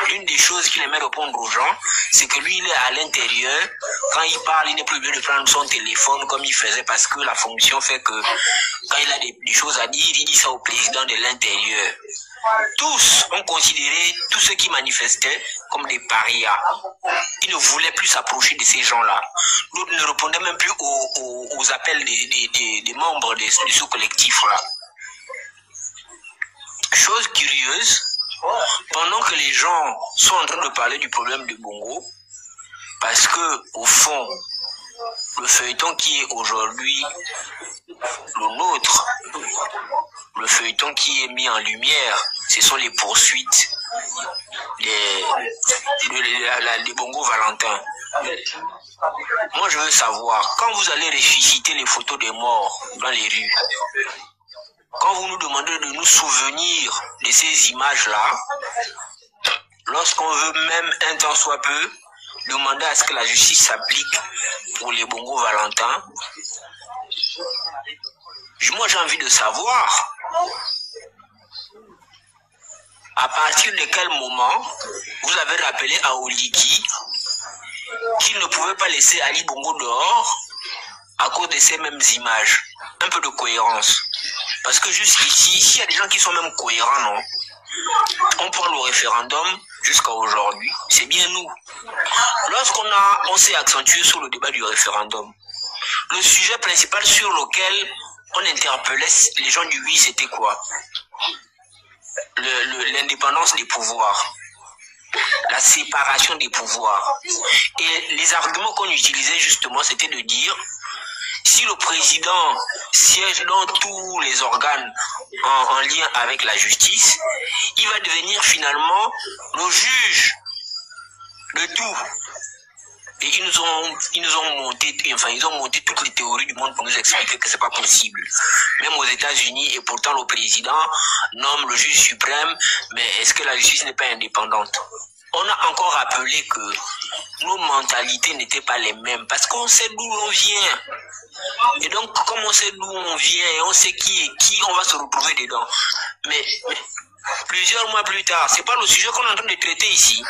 L'une des choses qu'il aimait répondre aux gens, c'est que lui, il est à l'intérieur. Quand il parle, il n'est plus obligé de prendre son téléphone comme il faisait parce que la fonction fait que quand il a des choses à dire, il dit ça au président de l'intérieur. Tous ont considéré tous ceux qui manifestaient comme des parias. Ils ne voulaient plus s'approcher de ces gens-là. D'autres ne répondaient même plus aux appels des membres de ce collectif-là. Chose curieuse, pendant que les gens sont en train de parler du problème du Bongo, parce que au fond, le feuilleton qui est aujourd'hui le nôtre, le feuilleton qui est mis en lumière, ce sont les poursuites des Bongo Valentin. Moi je veux savoir, quand vous allez ressusciter les photos des morts dans les rues, quand vous nous demandez de nous souvenir de ces images-là, lorsqu'on veut même un temps soit peu demander à ce que la justice s'applique pour les Bongo Valentin, moi j'ai envie de savoir à partir de quel moment vous avez rappelé à Oligi qu'il ne pouvait pas laisser Ali Bongo dehors à cause de ces mêmes images. Un peu de cohérence. Parce que jusqu'ici, s'il y a des gens qui sont même cohérents, non? On prend le référendum jusqu'à aujourd'hui, c'est bien nous. Lorsqu'on s'est accentué sur le débat du référendum, le sujet principal sur lequel on interpellait les gens du oui, c'était quoi? L'indépendance des pouvoirs, la séparation des pouvoirs. Et les arguments qu'on utilisait justement, c'était de dire, si le président siège dans tous les organes en lien avec la justice, il va devenir finalement le juge de tout. Et ils ont monté toutes les théories du monde pour nous expliquer que c'est pas possible. Même aux États-Unis, et pourtant le président nomme le juge suprême, mais est-ce que la justice n'est pas indépendante? On a encore rappelé que nos mentalités n'étaient pas les mêmes, parce qu'on sait d'où on vient. Et donc, comme on sait d'où on vient et on sait qui est qui, on va se retrouver dedans. Mais plusieurs mois plus tard, c'est pas le sujet qu'on est en train de traiter ici.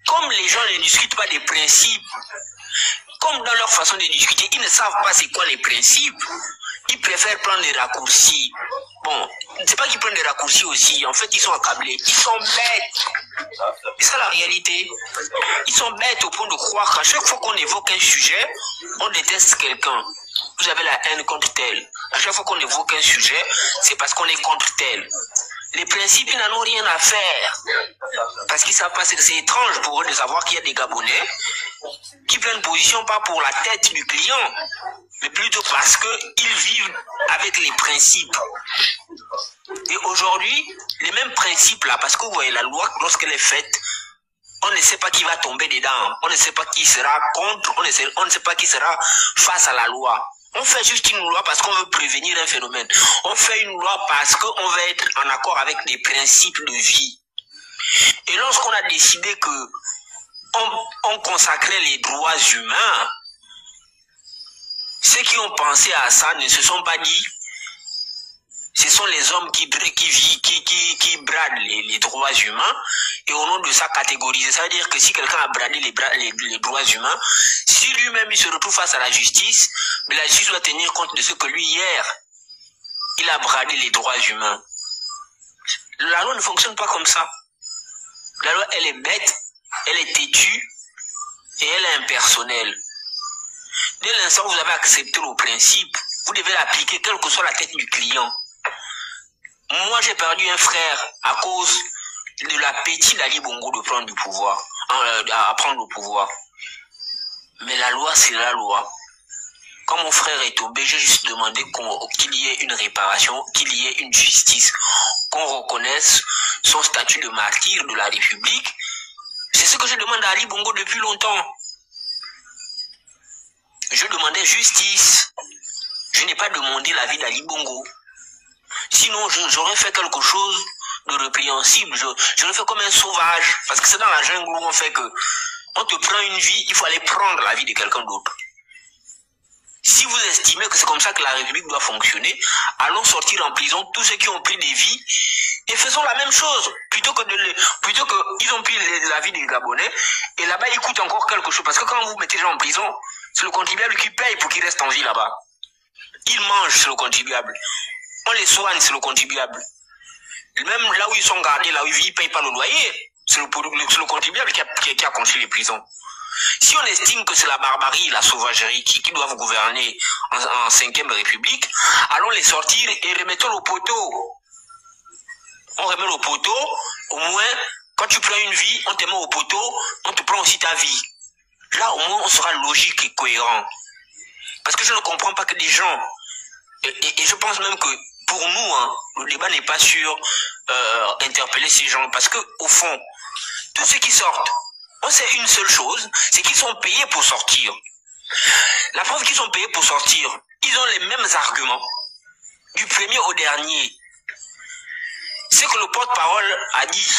Comme les gens ne discutent pas des principes Comme dans leur façon de discuter, ils ne savent pas c'est quoi les principes. Ils préfèrent prendre des raccourcis. Bon, c'est pas qu'ils prennent des raccourcis aussi. En fait, ils sont accablés. Ils sont bêtes. C'est ça la réalité. Ils sont bêtes au point de croire qu'à chaque fois qu'on évoque un sujet, on déteste quelqu'un. Vous avez la haine contre tel. À chaque fois qu'on évoque un sujet, c'est parce qu'on est contre tel. Les principes, ils n'en ont rien à faire. Parce qu'ils savent pas, c'est étrange pour eux de savoir qu'il y a des Gabonais qui prennent position pas pour la tête du client, mais plutôt parce qu'ils vivent avec les principes. Et aujourd'hui, les mêmes principes là, parce que vous voyez, la loi, lorsqu'elle est faite, on ne sait pas qui va tomber dedans, on ne sait pas qui sera contre, on ne sait pas qui sera face à la loi. On fait juste une loi parce qu'on veut prévenir un phénomène. On fait une loi parce qu'on veut être en accord avec des principes de vie. Et lorsqu'on a décidé que on consacrait les droits humains, ceux qui ont pensé à ça ne se sont pas dit ce sont les hommes qui bradent les droits humains et au nom de ça catégoriser. Ça veut dire que si quelqu'un a bradé les droits humains, si lui-même il se retrouve face à la justice, mais la justice doit tenir compte de ce que lui hier, il a bradé les droits humains. La loi ne fonctionne pas comme ça. La loi, elle est bête, elle est têtue et elle est impersonnelle. Dès l'instant où vous avez accepté le principe, vous devez l'appliquer quelle que soit la tête du client. Moi, j'ai perdu un frère à cause de l'appétit d'Ali Bongo de prendre du pouvoir, à prendre le pouvoir. Mais la loi, c'est la loi. Quand mon frère est tombé, j'ai juste demandé qu'il y ait une réparation, qu'il y ait une justice, qu'on reconnaisse son statut de martyr de la République. C'est ce que je demande à Ali Bongo depuis longtemps. Je demandais justice. Je n'ai pas demandé la vie d'Ali Bongo. Sinon, j'aurais fait quelque chose de répréhensible. J'aurais fait comme un sauvage. Parce que c'est dans la jungle où on fait que on te prend une vie, il faut aller prendre la vie de quelqu'un d'autre. Si vous estimez que c'est comme ça que la République doit fonctionner, allons sortir en prison tous ceux qui ont pris des vies et faisons la même chose. Plutôt qu'ils ont pris la vie des Gabonais et là-bas ils coûtent encore quelque chose. Parce que quand vous mettez les gens en prison, c'est le contribuable qui paye pour qu'ils restent en vie là-bas. Ils mangent, c'est le contribuable. On les soigne, c'est le contribuable. Même là où ils sont gardés, là où ils vivent, ils ne payent pas le loyer. C'est le contribuable qui a construit les prisons. Si on estime que c'est la barbarie, la sauvagerie qui doivent gouverner en 5e République, allons les sortir et remettons le poteau. On remet le poteau, au moins, quand tu prends une vie, on te met au poteau, on te prend aussi ta vie. Là, au moins, on sera logique et cohérent. Parce que je ne comprends pas que des gens, et je pense même que pour nous, hein, le débat n'est pas sur interpeller ces gens, parce que au fond, tous ceux qui sortent, on sait une seule chose, c'est qu'ils sont payés pour sortir. La preuve qu'ils sont payés pour sortir, ils ont les mêmes arguments, du premier au dernier. C'est que le porte-parole a dit,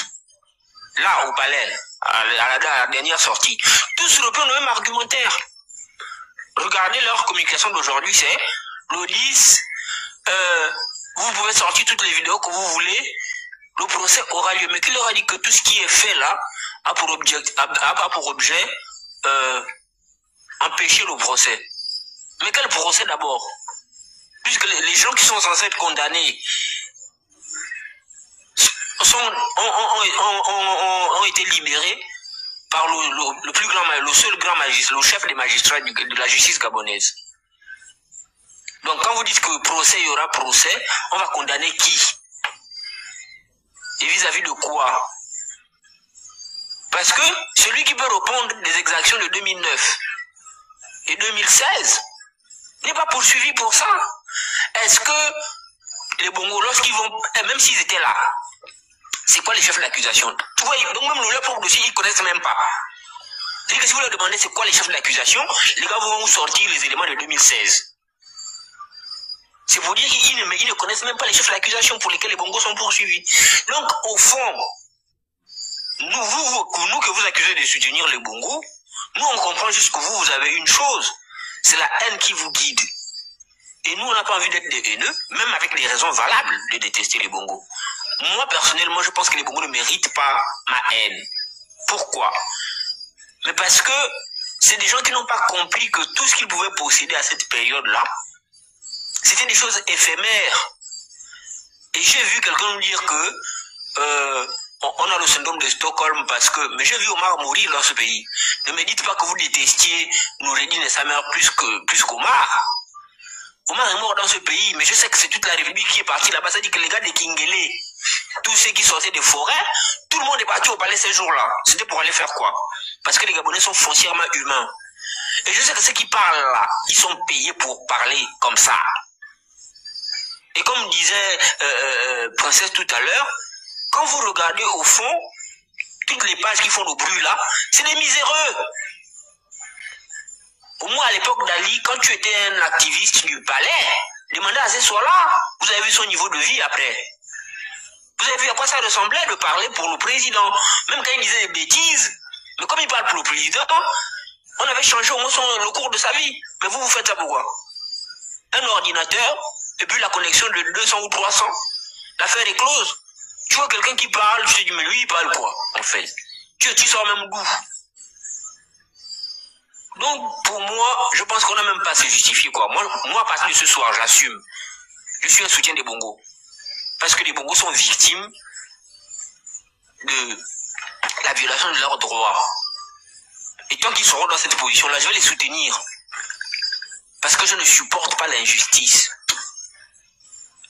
là au palais, à la dernière sortie, tous reprennent le même argumentaire. Regardez leur communication d'aujourd'hui, c'est l'Odis, vous pouvez sortir toutes les vidéos que vous voulez, le procès aura lieu. Mais qui leur a dit que tout ce qui est fait là a pour objet empêcher le procès? Mais quel procès d'abord? Puisque les gens qui sont censés être condamnés ont été libérés par le seul grand magistrat, le chef des magistrats de la justice gabonaise. Donc quand vous dites que procès, il y aura procès, on va condamner qui? Et vis-à-vis de quoi? Parce que celui qui peut répondre des exactions de 2009 et 2016 n'est pas poursuivi pour ça. Est-ce que les Bongos, lorsqu'ils vont, même s'ils étaient là, c'est quoi les chefs d'accusation? Tu vois, donc même le propre dossier, ils ne connaissent même pas. C'est-à-dire que si vous leur demandez c'est quoi les chefs d'accusation, les gars vont vous sortir les éléments de 2016. C'est pour dire qu'ils ne connaissent même pas les chefs d'accusation pour lesquels les Bongos sont poursuivis. Donc, au fond, nous que vous accusez de soutenir les Bongos, nous on comprend juste que vous avez une chose, c'est la haine qui vous guide. Et nous on n'a pas envie d'être des haineux, même avec des raisons valables de détester les Bongos. Moi personnellement, je pense que les Bongos ne méritent pas ma haine. Pourquoi? Mais parce que c'est des gens qui n'ont pas compris que tout ce qu'ils pouvaient posséder à cette période-là, c'était des choses éphémères. Et j'ai vu quelqu'un nous dire que on a le syndrome de Stockholm parce que... Mais j'ai vu Omar mourir dans ce pays. Ne me dites pas que vous détestiez Noureddin et sa mère plus qu'Omar. Omar est mort dans ce pays, mais je sais que c'est toute la République qui est partie là-bas. Ça dit que les gars de Kingele, tous ceux qui sortaient des forêts, tout le monde est parti au palais ces jours-là. C'était pour aller faire quoi? Parce que les Gabonais sont foncièrement humains. Et je sais que ceux qui parlent là, ils sont payés pour parler comme ça. Et comme disait Princesse tout à l'heure, quand vous regardez au fond, toutes les pages qui font le bruit là, c'est des miséreux. Au moins à l'époque d'Ali, quand tu étais un activiste du palais, les mandats à ce soir-là, vous avez vu son niveau de vie après. Vous avez vu à quoi ça ressemblait de parler pour le président. Même quand il disait des bêtises, mais comme il parle pour le président, on avait changé au moins le cours de sa vie. Mais vous faites ça pourquoi? Un ordinateur, depuis la connexion de 200 ou 300, l'affaire est close. Tu vois quelqu'un qui parle, tu te dis, mais lui, il parle quoi, en fait? Tu sors même d'où? Donc, pour moi, je pense qu'on n'a même pas à se justifier, quoi. Moi, à partir de ce soir, j'assume. Je suis un soutien des Bongos. Parce que les Bongos sont victimes de la violation de leurs droits. Et tant qu'ils seront dans cette position-là, je vais les soutenir. Parce que je ne supporte pas l'injustice.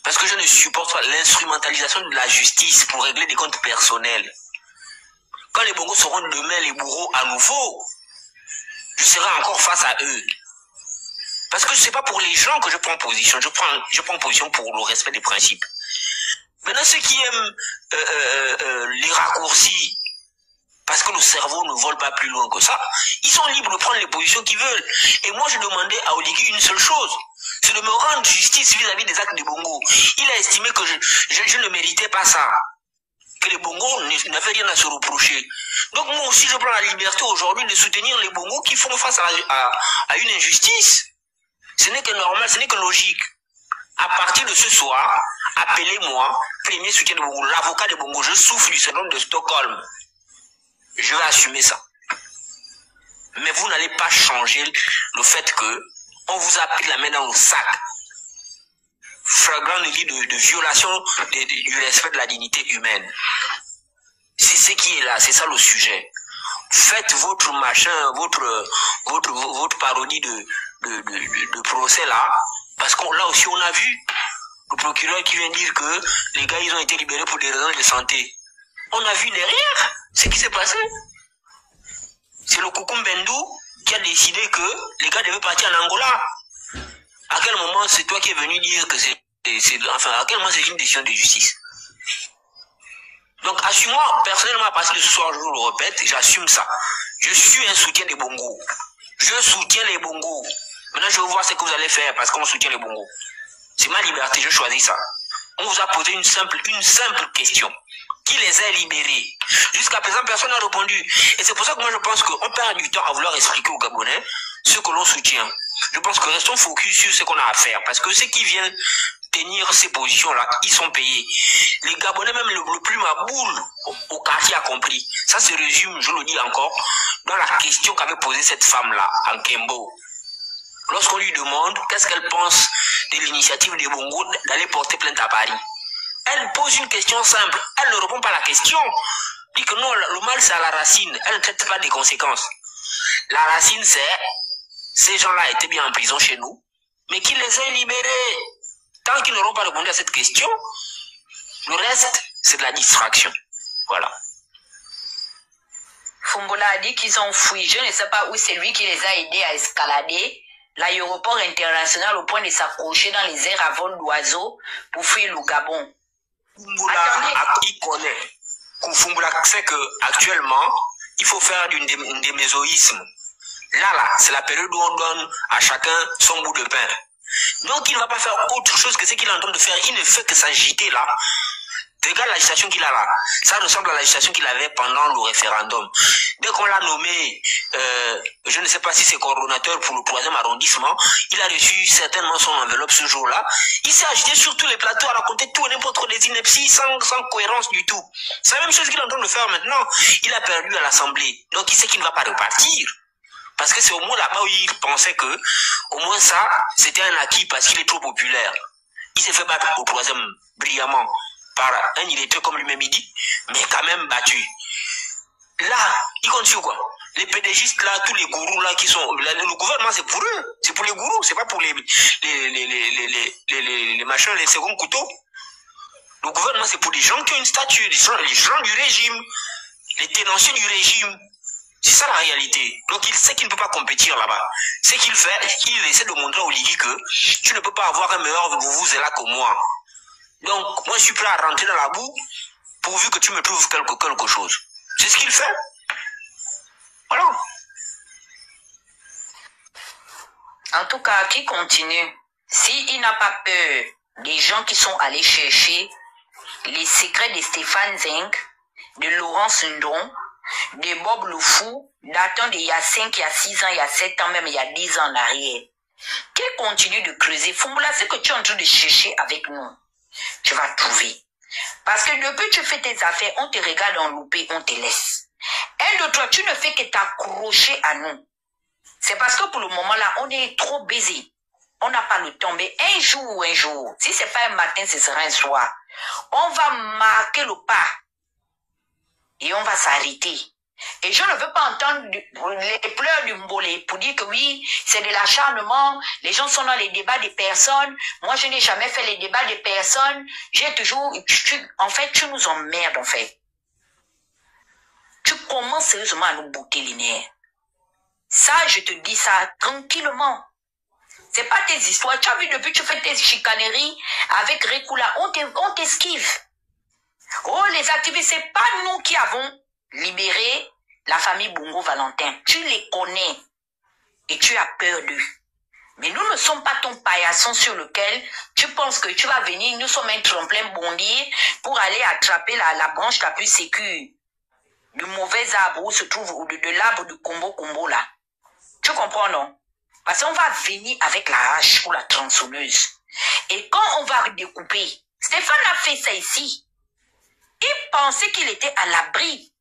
Parce que je ne supporte pas l'instrumentalisation de la justice pour régler des comptes personnels. Quand les Bongos seront demain les bourreaux à nouveau, je serai encore face à eux. Parce que ce n'est pas pour les gens que je prends position. Je prends position pour le respect des principes. Maintenant, ceux qui aiment les raccourcis, parce que le cerveau ne vole pas plus loin que ça, ils sont libres de prendre les positions qu'ils veulent. Et moi, je demandais à Oligui une seule chose, c'est de me rendre justice vis-à-vis des actes des Bongos. Il a estimé que je ne méritais pas ça, que les Bongos n'avaient rien à se reprocher. Donc moi aussi, je prends la liberté aujourd'hui de soutenir les Bongos qui font face à une injustice. Ce n'est que normal, ce n'est que logique. À partir de ce soir, appelez-moi premier soutien de Bongo, l'avocat de Bongo. Je souffre du syndrome de Stockholm. Je vais assumer ça. Mais vous n'allez pas changer le fait que on vous a pris la main dans le sac. Flagrant délit de violation du respect de la dignité humaine. C'est ce qui est là, c'est ça le sujet. Faites votre machin, votre parodie de procès là, parce que là aussi on a vu le procureur qui vient dire que les gars ils ont été libérés pour des raisons de santé. On a vu derrière ce qui s'est passé. C'est le Koukoum Bendou qui a décidé que les gars devaient partir en Angola. À quel moment c'est toi qui es venu dire que enfin, à quel moment c'est une décision de justice? Donc, assume-moi, personnellement, à partir de ce soir, je vous le répète, j'assume ça. Je suis un soutien des Bongos. Je soutiens les Bongos. Maintenant, je veux voir ce que vous allez faire parce qu'on soutient les Bongos. C'est ma liberté, je choisis ça. On vous a posé une simple question. Qui les a libérés? Jusqu'à présent, personne n'a répondu. Et c'est pour ça que moi, je pense qu'on perd du temps à vouloir expliquer aux Gabonais ce que l'on soutient. Je pense que restons focus sur ce qu'on a à faire. Parce que ceux qui viennent tenir ces positions-là, ils sont payés. Les Gabonais, même le plus maboule au quartier a compris. Ça se résume, je le dis encore, dans la question qu'avait posée cette femme-là, en Kembo. Lorsqu'on lui demande qu'est-ce qu'elle pense de l'initiative des Bongos d'aller porter plainte à Paris. Elle pose une question simple. Elle ne répond pas à la question. Elle dit que non, le mal c'est à la racine. Elle ne traite pas des conséquences. La racine c'est, ces gens-là étaient bien en prison chez nous, mais qui les a libérés. Tant qu'ils n'auront pas répondu à cette question, le reste, c'est de la distraction. Voilà. Fungola a dit qu'ils ont fui. Je ne sais pas où c'est lui qui les a aidés à escalader l'aéroport international au point de s'accrocher dans les airs à vol d'oiseaux pour fuir le Gabon. Fungola, il connaît. Fungola sait qu'actuellement, il faut faire du démésoïsme. Là, c'est la période où on donne à chacun son bout de pain. Donc il ne va pas faire autre chose que ce qu'il est en train de faire. Il ne fait que s'agiter là. Regarde l'agitation qu'il a là. Ça ressemble à l'agitation qu'il avait pendant le référendum. Dès qu'on l'a nommé, je ne sais pas si c'est coordonnateur pour le 3e arrondissement, il a reçu certainement son enveloppe ce jour-là. Il s'est agité sur tous les plateaux à raconter tout et n'importe quoi des inepties sans cohérence du tout. C'est la même chose qu'il est en train de faire maintenant. Il a perdu à l'Assemblée. Donc il sait qu'il ne va pas repartir. Parce que c'est au moins là-bas où il pensait que, au moins ça, c'était un acquis parce qu'il est trop populaire. Il s'est fait battre au 3e brillamment par un illettré comme lui-même il dit, mais quand même battu. Là, il compte sur quoi? Les pédégistes là, tous les gourous là qui sont... Le gouvernement c'est pour eux, c'est pour les gourous, c'est pas pour les machins, les seconds couteaux. Le gouvernement c'est pour les gens qui ont une statue, les gens du régime, les tenanciers du régime. C'est ça la réalité. Donc il sait qu'il ne peut pas compétir là-bas. Ce qu'il fait, il essaie de montrer au Ligui que tu ne peux pas avoir un meilleur Vuvuzela que moi. Donc moi je suis prêt à rentrer dans la boue pourvu que tu me trouves quelque chose. C'est ce qu'il fait. Voilà. En tout cas, qui continue? S'il n'a pas peur des gens qui sont allés chercher les secrets de Stéphane Zenk, de Laurent Sundron, de Bob le Fou, datant d'il y a 5, il y a 6 ans, il y a 7 ans, même il y a 10 ans en arrière, qui continue de creuser. Fumbola, ce que tu es en train de chercher avec nous, tu vas trouver. Parce que depuis que tu fais tes affaires, on te regarde en loupé, on te laisse. Un de toi, tu ne fais que t'accrocher à nous. C'est parce que pour le moment là, on est trop busy. On n'a pas le temps. Mais un jour, si c'est pas un matin, ce sera un soir. On va marquer le pas. Et on va s'arrêter. Et je ne veux pas entendre les pleurs du Mbolé pour dire que oui, c'est de l'acharnement. Les gens sont dans les débats des personnes. Moi, je n'ai jamais fait les débats des personnes. J'ai toujours... en fait, tu nous emmerdes, en fait. Tu commences sérieusement à nous botter les nerfs. Ça, je te dis ça tranquillement. C'est pas tes histoires. Tu as vu depuis que tu fais tes chicaneries avec Rekula, on t'esquive. Oh, les activistes, c'est pas nous qui avons libéré la famille Bongo Valentin. Tu les connais et tu as peur d'eux. Mais nous ne sommes pas ton paillasson sur lequel tu penses que tu vas venir. Nous sommes un tremplin bondier pour aller attraper la branche la plus sécure du mauvais arbre où se trouve, ou de l'arbre du combo là. Tu comprends, non? Parce qu'on va venir avec la hache ou la tronçonneuse. Et quand on va découper, Stéphane a fait ça ici. Il pensait qu'il était à l'abri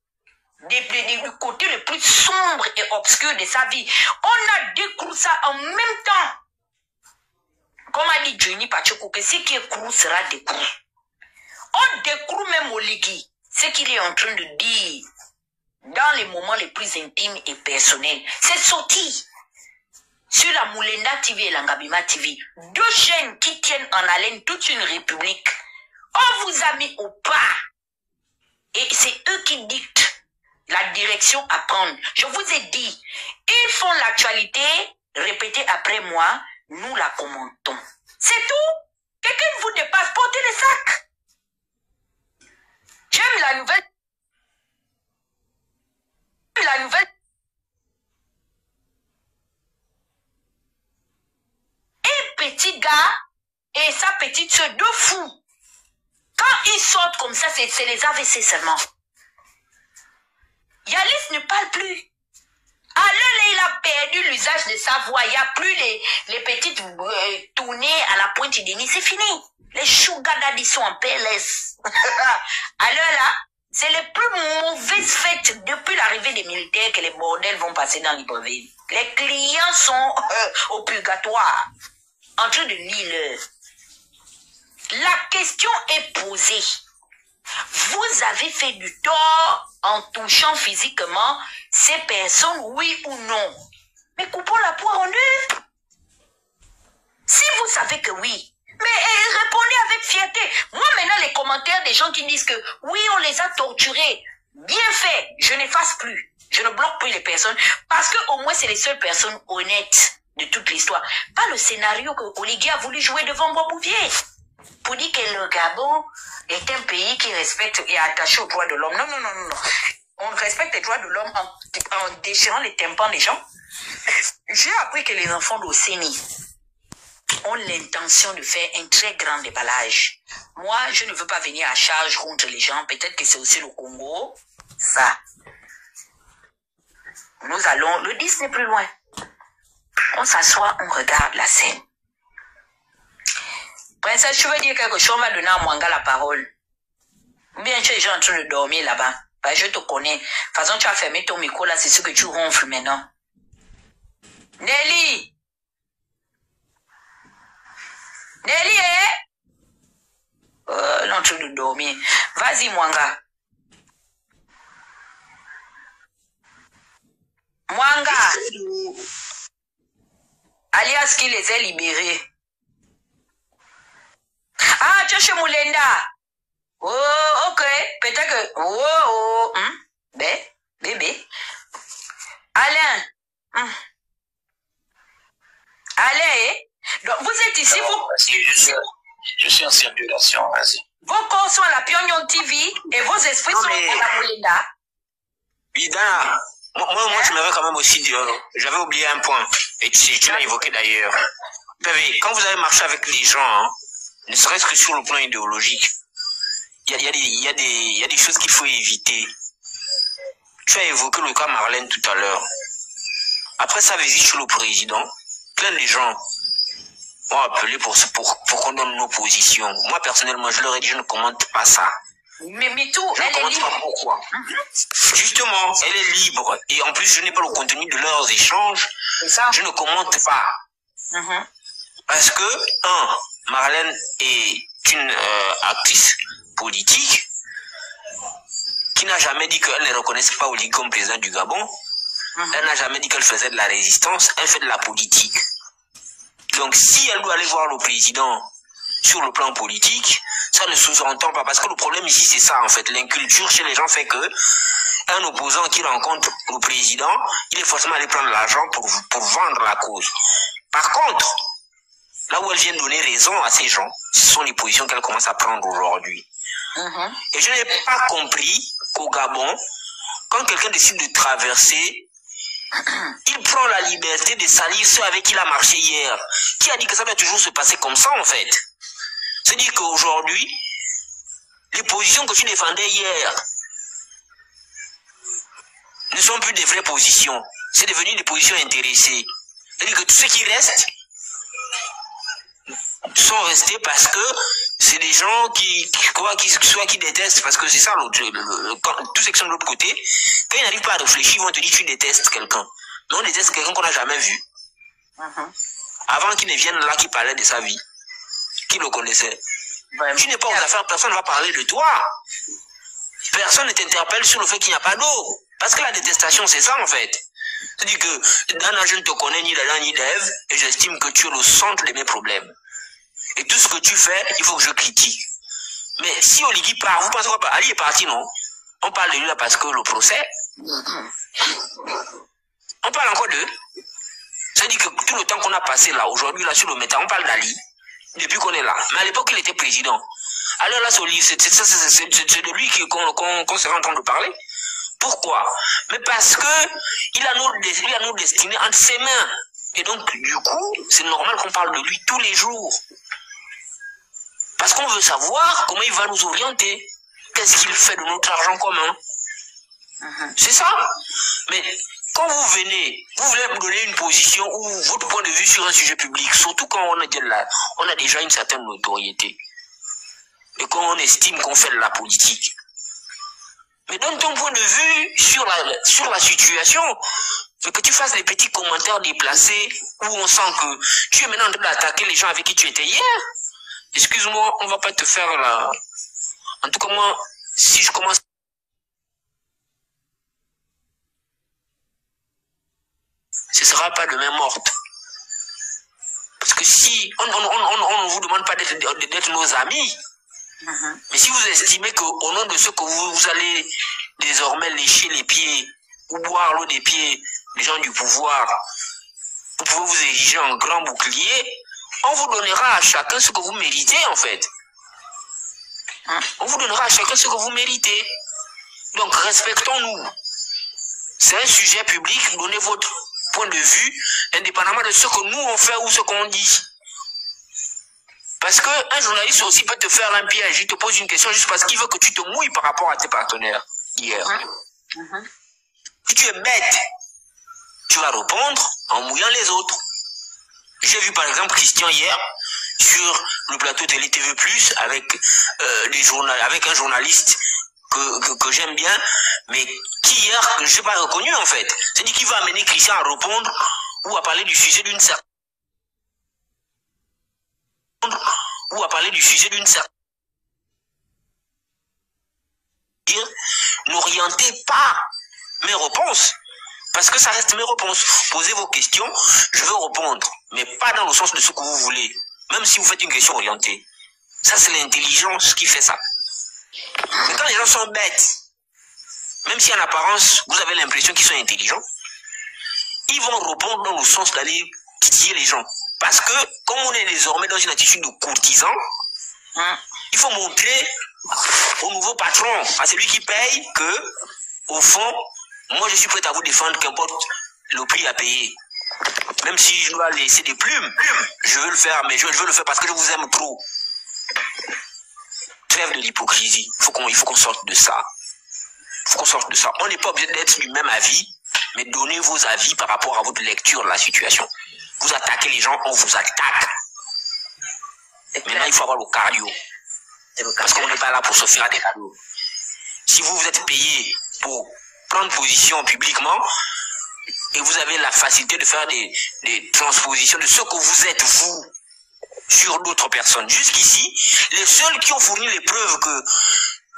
du côté le plus sombre et obscur de sa vie. On a décroché ça en même temps. Comme a dit Johnny Pacheco, que ce qui est crou sera décrou. On décroue même au Ligui ce qu'il est en train de dire dans les moments les plus intimes et personnels. C'est sorti sur la Moulenda TV et l'Angabima TV. 2 chaînes qui tiennent en haleine toute une république. On vous a mis au pas. Et c'est eux qui dictent la direction à prendre. Je vous ai dit, ils font l'actualité, répétez après moi, nous la commentons. C'est tout. Quelqu'un vous dépasse, portez les sacs. J'aime la nouvelle. Un petit gars et sa petite soeur, 2 fous. Quand ils sortent comme ça, c'est les AVC seulement. Yalis ne parle plus. Alors il a perdu l'usage de sa voix. Il n'y a plus les petites tournées à la pointe des nids. C'est fini. Les sugar daddy sont en PLS. Alors là, c'est les plus mauvaises fêtes depuis l'arrivée des militaires que les bordels vont passer dans Libreville. Les clients sont au purgatoire, en train de lire. La question est posée. Vous avez fait du tort en touchant physiquement ces personnes, oui ou non? Mais coupons la poire en deux. Si vous savez que oui, mais répondez avec fierté. Moi maintenant les commentaires des gens qui disent que oui on les a torturés, bien fait, je n'efface plus. Je ne bloque plus les personnes parce que au moins c'est les seules personnes honnêtes de toute l'histoire. Pas le scénario que Oligui a voulu jouer devant Boisbouvier. Pour dire que le Gabon est un pays qui respecte et est attaché aux droits de l'homme. Non, non, non, non. On respecte les droits de l'homme en déchirant les tympans des gens. J'ai appris que les enfants d'Océanie ont l'intention de faire un très grand déballage. Moi, je ne veux pas venir à charge contre les gens. Peut-être que c'est aussi le Congo. Ça. Nous allons... Le 10 n'est plus loin. On s'assoit, on regarde la scène. Princesse, tu veux dire quelque chose? On va donner à Mwanga la parole. Ou bien tu es déjà en train de dormir là-bas. Bah, je te connais. De toute façon, tu as fermé ton micro là, c'est ce que tu ronfles maintenant. Nelly. Nelly, non, tu dois dormir. Vas-y, Mwanga. Mwanga. Alias qui les a libérés. Ah, tu es chez Moulenda. Oh, ok. Peut-être que... Oh. Bébé. Alain. Alain, donc vous êtes ici, Je suis en circulation, vas-y. Vos corps sont à la Pyongyang TV et vos esprits sont à la Moulenda. Oui, Dana, moi je m'avais quand même aussi dit, j'avais oublié un point, et tu l'as évoqué d'ailleurs. Quand vous avez marché avec les gens, hein, ne serait-ce que sur le plan idéologique, il y a des choses qu'il faut éviter. Tu as évoqué le cas Marlène tout à l'heure. Après sa visite chez le président, plein de gens m'ont appelé pour qu'on donne nos positions. Moi, personnellement, je leur ai dit, je ne commente pas ça. Mais Mitou, je ne commente pas pourquoi. Justement, elle est libre. Et en plus, je n'ai pas le contenu de leurs échanges. Je ne commente pas. Parce que, Marlène est une actrice politique qui n'a jamais dit qu'elle ne reconnaissait pas Oligui comme président du Gabon. Elle n'a jamais dit qu'elle faisait de la résistance, elle fait de la politique. Donc si elle doit aller voir le président sur le plan politique, ça ne sous-entend pas, parce que le problème ici c'est ça en fait, l'inculture chez les gens fait que un opposant qui rencontre le président, il est forcément allé prendre l'argent pour vendre la cause. Par contre, là où elle vient donner raison à ces gens, ce sont les positions qu'elle commence à prendre aujourd'hui. Et je n'ai pas compris qu'au Gabon, quand quelqu'un décide de traverser, il prend la liberté de salir ceux avec qui il a marché hier. Qui a dit que ça va toujours se passer comme ça en fait? C'est-à-dire qu'aujourd'hui, les positions que tu défendais hier ne sont plus des vraies positions. C'est devenu des positions intéressées. C'est-à-dire que tous ceux qui restent sont restés parce que c'est des gens qui détestent, parce que c'est ça l'autre, tous ceux qui sont de l'autre côté, quand ils n'arrivent pas à réfléchir, ils vont te dire tu détestes quelqu'un. Mais on déteste quelqu'un qu'on n'a jamais vu. Avant qu'il ne vienne là, qui parlait de sa vie, qui le connaissait. Tu n'es pas aux affaires, personne ne va parler de toi. Personne ne t'interpelle sur le fait qu'il n'y a pas d'eau. Parce que la détestation, c'est ça en fait. C'est-à-dire que Dana, je ne te connais ni d'Adam ni d'Ève, et j'estime que tu es le centre de mes problèmes. Et tout ce que tu fais, il faut que je critique. Mais si Oligui part, vous pensez quoi? Ali est parti, non? On parle de lui là parce que le procès. On parle encore d'eux. C'est-à-dire que tout le temps qu'on a passé là, aujourd'hui, là, sur le métal, on parle d'Ali. Depuis qu'on est là. Mais à l'époque, il était président. Alors là, c'est de lui qu'on serait en train de parler. Pourquoi? Mais parce que il a nos destinées entre ses mains. Et donc, du coup, c'est normal qu'on parle de lui tous les jours. Parce qu'on veut savoir comment il va nous orienter. Qu'est-ce qu'il fait de notre argent commun? C'est ça. Mais quand vous venez, vous voulez me donner une position ou votre point de vue sur un sujet public, surtout quand on a déjà une certaine notoriété. Et quand on estime qu'on fait de la politique. Mais donne ton point de vue sur la situation. Que tu fasses des petits commentaires déplacés où on sent que tu es maintenant en train d'attaquer les gens avec qui tu étais hier. Excuse-moi, on va pas te faire là. En tout cas, moi, si je commence... Ce sera pas demain morte. Parce que si on ne vous demande pas d'être nos amis, mais si vous estimez qu'au nom de ce que vous allez désormais lécher les pieds ou boire l'eau des pieds des gens du pouvoir, vous pouvez vous ériger en grand bouclier, on vous donnera à chacun ce que vous méritez en fait. On vous donnera à chacun ce que vous méritez. Donc respectons-nous. C'est un sujet public, donnez votre point de vue, indépendamment de ce que nous on fait ou ce qu'on dit. Parce qu'un journaliste aussi peut te faire un piège, il te pose une question juste parce qu'il veut que tu te mouilles par rapport à tes partenaires hier. Si tu es bête, tu vas répondre en mouillant les autres. J'ai vu par exemple Christian hier sur le plateau Télé TV+, avec un journaliste que j'aime bien, mais qui hier, je n'ai pas reconnu en fait. C'est-à-dire qu'il va amener Christian à répondre ou à parler du sujet d'une certaine... ou à parler du sujet d'une certaine... N'orientez pas mes réponses. Parce que ça reste mes réponses. Posez vos questions, je veux répondre. Mais pas dans le sens de ce que vous voulez. Même si vous faites une question orientée. Ça, c'est l'intelligence qui fait ça. Mais quand les gens sont bêtes, même si en apparence, vous avez l'impression qu'ils sont intelligents, ils vont répondre dans le sens d'aller titiller les gens. Parce que, comme on est désormais dans une attitude de courtisan, il faut montrer au nouveau patron, à celui qui paye, que, au fond, moi je suis prêt à vous défendre, qu'importe le prix à payer. Même si je dois laisser des plumes, je veux le faire, mais je veux le faire parce que je vous aime trop. Trêve de l'hypocrisie. Il faut qu'on sorte de ça. On n'est pas obligé d'être du même avis, mais donnez vos avis par rapport à votre lecture de la situation. Vous attaquez les gens, on vous attaque. Maintenant, il faut avoir le cardio. Parce qu'on n'est pas là pour se faire des cadeaux. Si vous êtes payé pour prendre position publiquement, et vous avez la facilité de faire des transpositions de ce que vous êtes, vous, sur d'autres personnes. Jusqu'ici, les seuls qui ont fourni les preuves que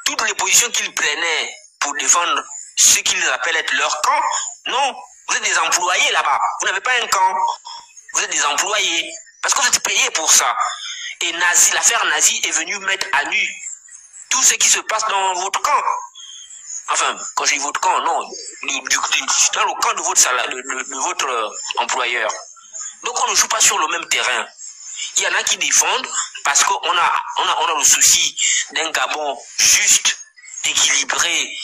toutes les positions qu'ils prenaient pour défendre ce qu'ils appellent être leur camp, non, vous êtes des employés là-bas. Vous n'avez pas un camp. Vous êtes des employés. Parce que vous êtes payés pour ça. Et l'affaire nazie est venue mettre à nu tout ce qui se passe dans votre camp. Enfin, quand je dis votre camp, non, dans le camp de votre employeur. Donc on ne joue pas sur le même terrain. Il y en a qui défendent parce qu'on a le souci d'un Gabon juste, équilibré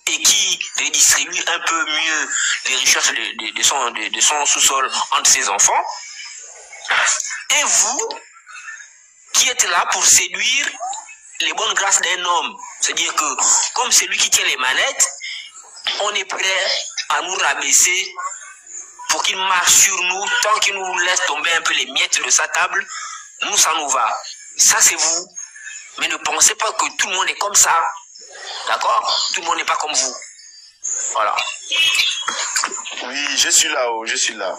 et qui redistribue un peu mieux les richesses de son sous-sol entre ses enfants. Et vous, qui êtes là pour séduire les bonnes grâces d'un homme. C'est-à-dire que, comme c'est lui qui tient les manettes, on est prêt à nous rabaisser pour qu'il marche sur nous, tant qu'il nous laisse tomber un peu les miettes de sa table, nous, ça nous va. Ça, c'est vous. Mais ne pensez pas que tout le monde est comme ça. D'accord? Tout le monde n'est pas comme vous. Voilà. Oui, je suis là.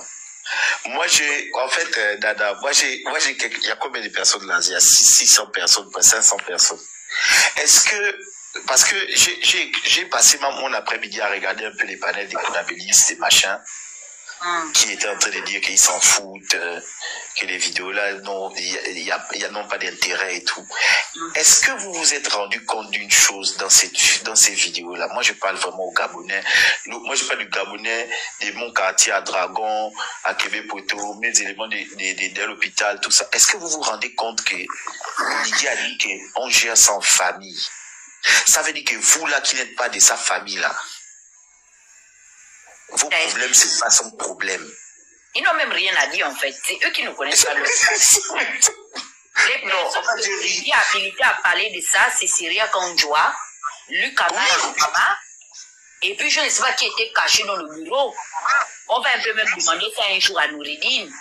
Moi, en fait, Dada, il y a combien de personnes là? Il y a 600 personnes, 500 personnes. Est-ce que, parce que j'ai passé mon après-midi à regarder un peu les panels des comptabilistes et machins, qui étaient en train de dire qu'ils s'en foutent, que les vidéos là, non, il y a non pas d'intérêt et tout. Est-ce que vous vous êtes rendu compte d'une chose dans ces vidéos là? Moi, je parle vraiment aux Gabonais. Moi, je parle du Gabonais, de mon quartier à Dragon, à Québec-Poto, mes éléments de l'hôpital, tout ça. Est-ce que vous vous rendez compte que Lydie a dit qu'on gère sans famille? Ça veut dire que vous là, qui n'êtes pas de sa famille là, vos problèmes, c'est pas son problème. Ils n'ont même rien à dire en fait. C'est eux qui ne connaissent pas le Les personnes qui sont habilitées à parler de ça, c'est Syria Kandjoua, Luc Amara, et puis je ne sais pas qui était caché dans le bureau. On va un peu même demander ça un jour à Noureddine.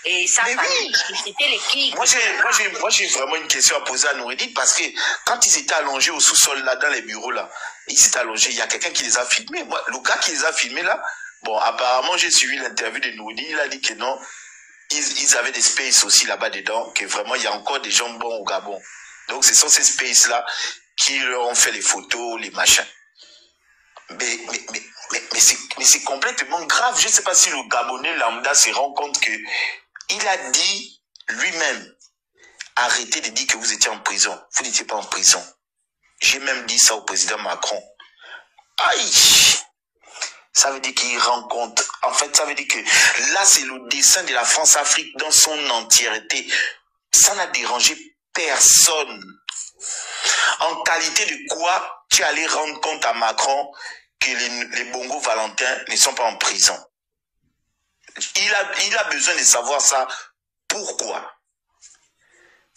Et ça, c'était l'équipe. Moi, j'ai vraiment une question à poser à Noureddine parce que quand ils étaient allongés au sous-sol, là, dans les bureaux, là, ils étaient allongés, il y a quelqu'un qui les a filmés. Moi, le gars qui les a filmés, là, bon, apparemment, j'ai suivi l'interview de Noureddine, il a dit que non, ils avaient des spaces aussi là-bas dedans, que vraiment, il y a encore des gens bons au Gabon. Donc, ce sont ces spaces-là qui leur ont fait les photos, les machins. Mais c'est complètement grave. Je ne sais pas si le Gabonais lambda se rend compte que il a dit lui-même, arrêtez de dire que vous étiez en prison. Vous n'étiez pas en prison. J'ai même dit ça au président Macron. Aïe! Ça veut dire qu'il rend compte. En fait, ça veut dire que là, c'est le dessein de la France-Afrique dans son entièreté. Ça n'a dérangé personne. En qualité de quoi tu allais rendre compte à Macron que les Bongo Valentin ne sont pas en prison? Il a besoin de savoir ça. Pourquoi?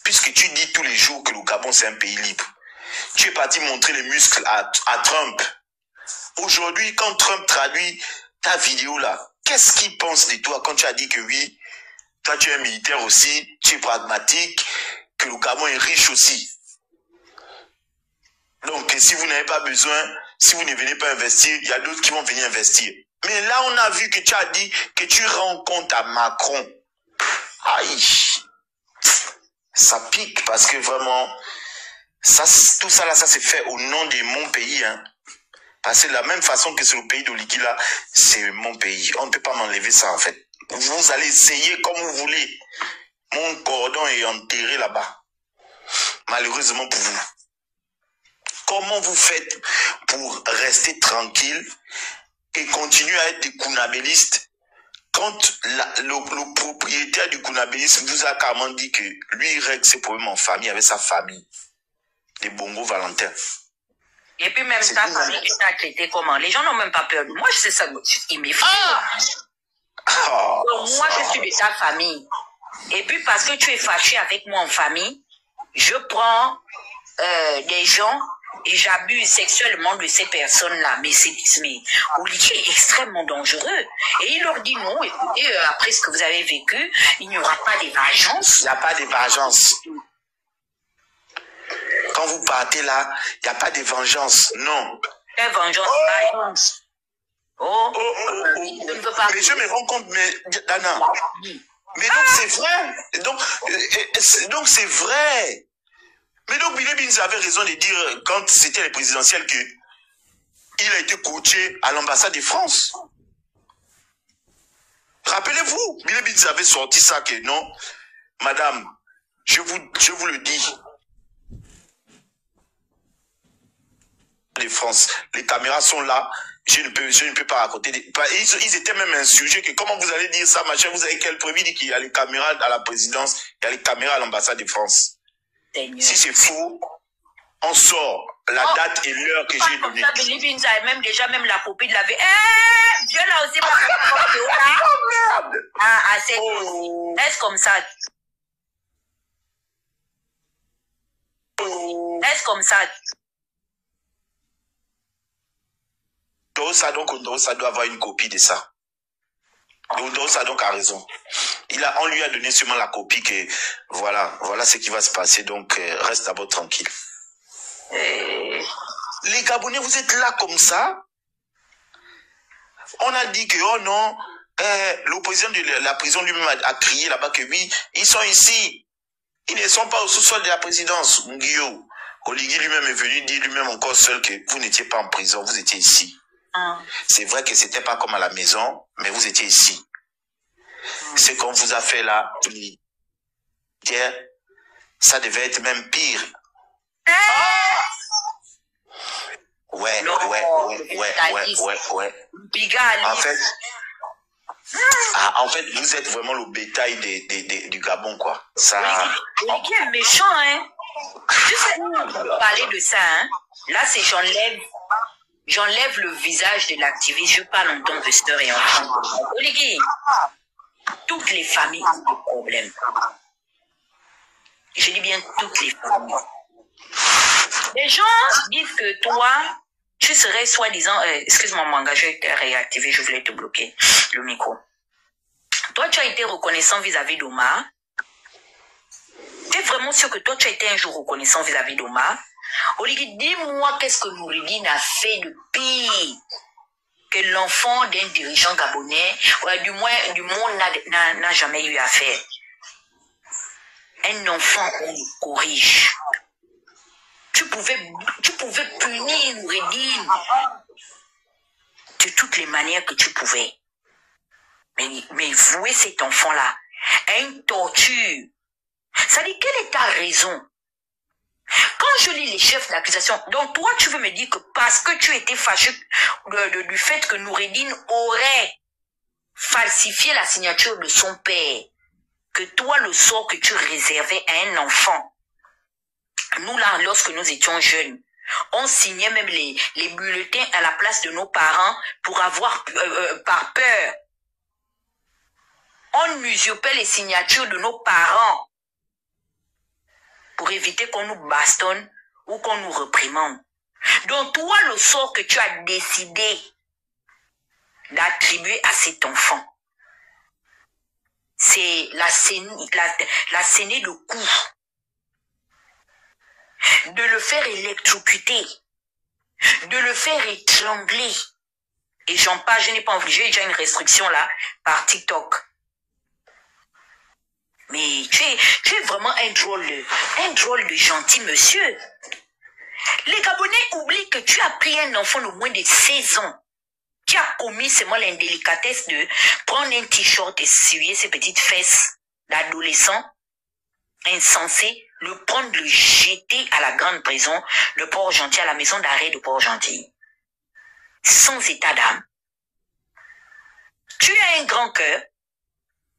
Puisque tu dis tous les jours que le Gabon c'est un pays libre. Tu es parti montrer les muscles à Trump. Aujourd'hui, quand Trump traduit ta vidéo là, qu'est-ce qu'il pense de toi quand tu as dit que oui, toi tu es un militaire aussi, tu es pragmatique, que le Gabon est riche aussi? Donc si vous n'avez pas besoin, si vous ne venez pas investir, il y a d'autres qui vont venir investir. Mais là, on a vu que tu as dit que tu rends compte à Macron. Aïe, ça pique parce que vraiment, ça, tout ça là, ça s'est fait au nom de mon pays. Hein. Parce que de la même façon que c'est le pays d'Oligi là, c'est mon pays. On ne peut pas m'enlever ça en fait. Vous allez essayer comme vous voulez. Mon cordon est enterré là-bas. Malheureusement pour vous. Comment vous faites pour rester tranquille et continuer à être des kounabélistes quand le propriétaire du kounabélisme vous a carrément dit que lui il règle ses problèmes en famille avec sa famille. Les Bongo Valentin. Et puis même sa famille qui t'a traité comment? Les gens n'ont même pas peur de moi, je sais ça, il m'effraie. Donc moi je suis de ta famille. Et puis parce que tu es fâché avec moi en famille, je prends des gens et j'abuse sexuellement de ces personnes-là. Mais Oligi est extrêmement dangereux. Et il leur dit non, écoutez, après ce que vous avez vécu, il n'y aura pas de vengeance. Il n'y a pas de vengeance. Quand vous partez là, il n'y a pas de vengeance. Non. Quelle vengeance? Je ne veux pas. Mais je me rends compte, mais Dana. Mais donc c'est vrai. Donc c'est vrai. Mais donc Billy Binz avait raison de dire quand c'était les présidentielles que il a été coaché à l'ambassade de France. Rappelez-vous, Billy Binz avait sorti ça que non, madame, je vous le dis. De France, les caméras sont là, je ne peux pas raconter. Ils étaient même insurgés que comment vous allez dire ça, machin, vous avez quel preuve? Il dit qu'il y a les caméras à la présidence, il y a les caméras à l'ambassade de France. Si c'est faux, on sort la date et l'heure que j'ai donnée. Même déjà, même la copine l'avait. Dieu là aussi, laisse comme ça. Laisse comme ça. Ça doit avoir une copie de ça. Ça donc a raison. On lui a donné seulement la copie que voilà ce qui va se passer. Donc reste d'abord tranquille. Les Gabonais, vous êtes là comme ça. On a dit que oh non, l'opposition de la prison lui-même a crié là-bas que oui, ils sont ici. Ils ne sont pas au sous-sol de la présidence. Nguyo, Oligui lui-même est venu dire lui-même encore seul que vous n'étiez pas en prison, vous étiez ici. C'est vrai que c'était pas comme à la maison, mais vous étiez ici. Ce qu'on vous a fait là, ça devait être même pire. Ouais. En fait, vous êtes vraiment le bétail du Gabon, quoi. Ça. Oligi est méchant, hein. Tu sais, on peut parler de ça, hein. Là, c'est j'enlève le visage de l'activiste, je parle en tant que sœur et enfant. Oligi, toutes les familles ont des problèmes. Je dis bien toutes les familles. Les gens disent que toi, tu serais soi-disant... excuse-moi, mon gars, je vais te réactiver, je voulais te bloquer le micro. Toi, tu as été reconnaissant vis-à-vis d'Omar. Tu es vraiment sûr que toi, tu as été un jour reconnaissant vis-à-vis d'Omar? Oligi, dis-moi qu'est-ce que Noureddine a fait de pire que l'enfant d'un dirigeant gabonais, du monde n'a jamais eu à faire. Un enfant, on le corrige. Tu pouvais punir Noureddine de toutes les manières que tu pouvais. Mais vouer cet enfant-là à une torture, ça dit, quelle est ta raison? Quand je lis les chefs d'accusation, donc toi tu veux me dire que parce que tu étais fâché du fait que Noureddine aurait falsifié la signature de son père, que toi le sort que tu réservais à un enfant, nous là lorsque nous étions jeunes, on signait même les bulletins à la place de nos parents pour avoir par peur. On usurpait les signatures de nos parents pour éviter qu'on nous bastonne ou qu'on nous réprimande. Donc toi, le sort que tu as décidé d'attribuer à cet enfant, c'est la saignée de coups, de le faire électrocuter, de le faire étrangler, Et j'en parle, je n'ai pas envie, j'ai déjà une restriction là, par TikTok. Mais tu es vraiment un drôle de gentil monsieur. Les Gabonais oublient que tu as pris un enfant de moins de 16 ans qui a commis seulement l'indélicatesse de prendre un t-shirt et suer ses petites fesses d'adolescent insensé, le prendre, le jeter à la grande prison de Port-Gentil, à la maison d'arrêt de Port-Gentil. Sans état d'âme. Tu as un grand cœur,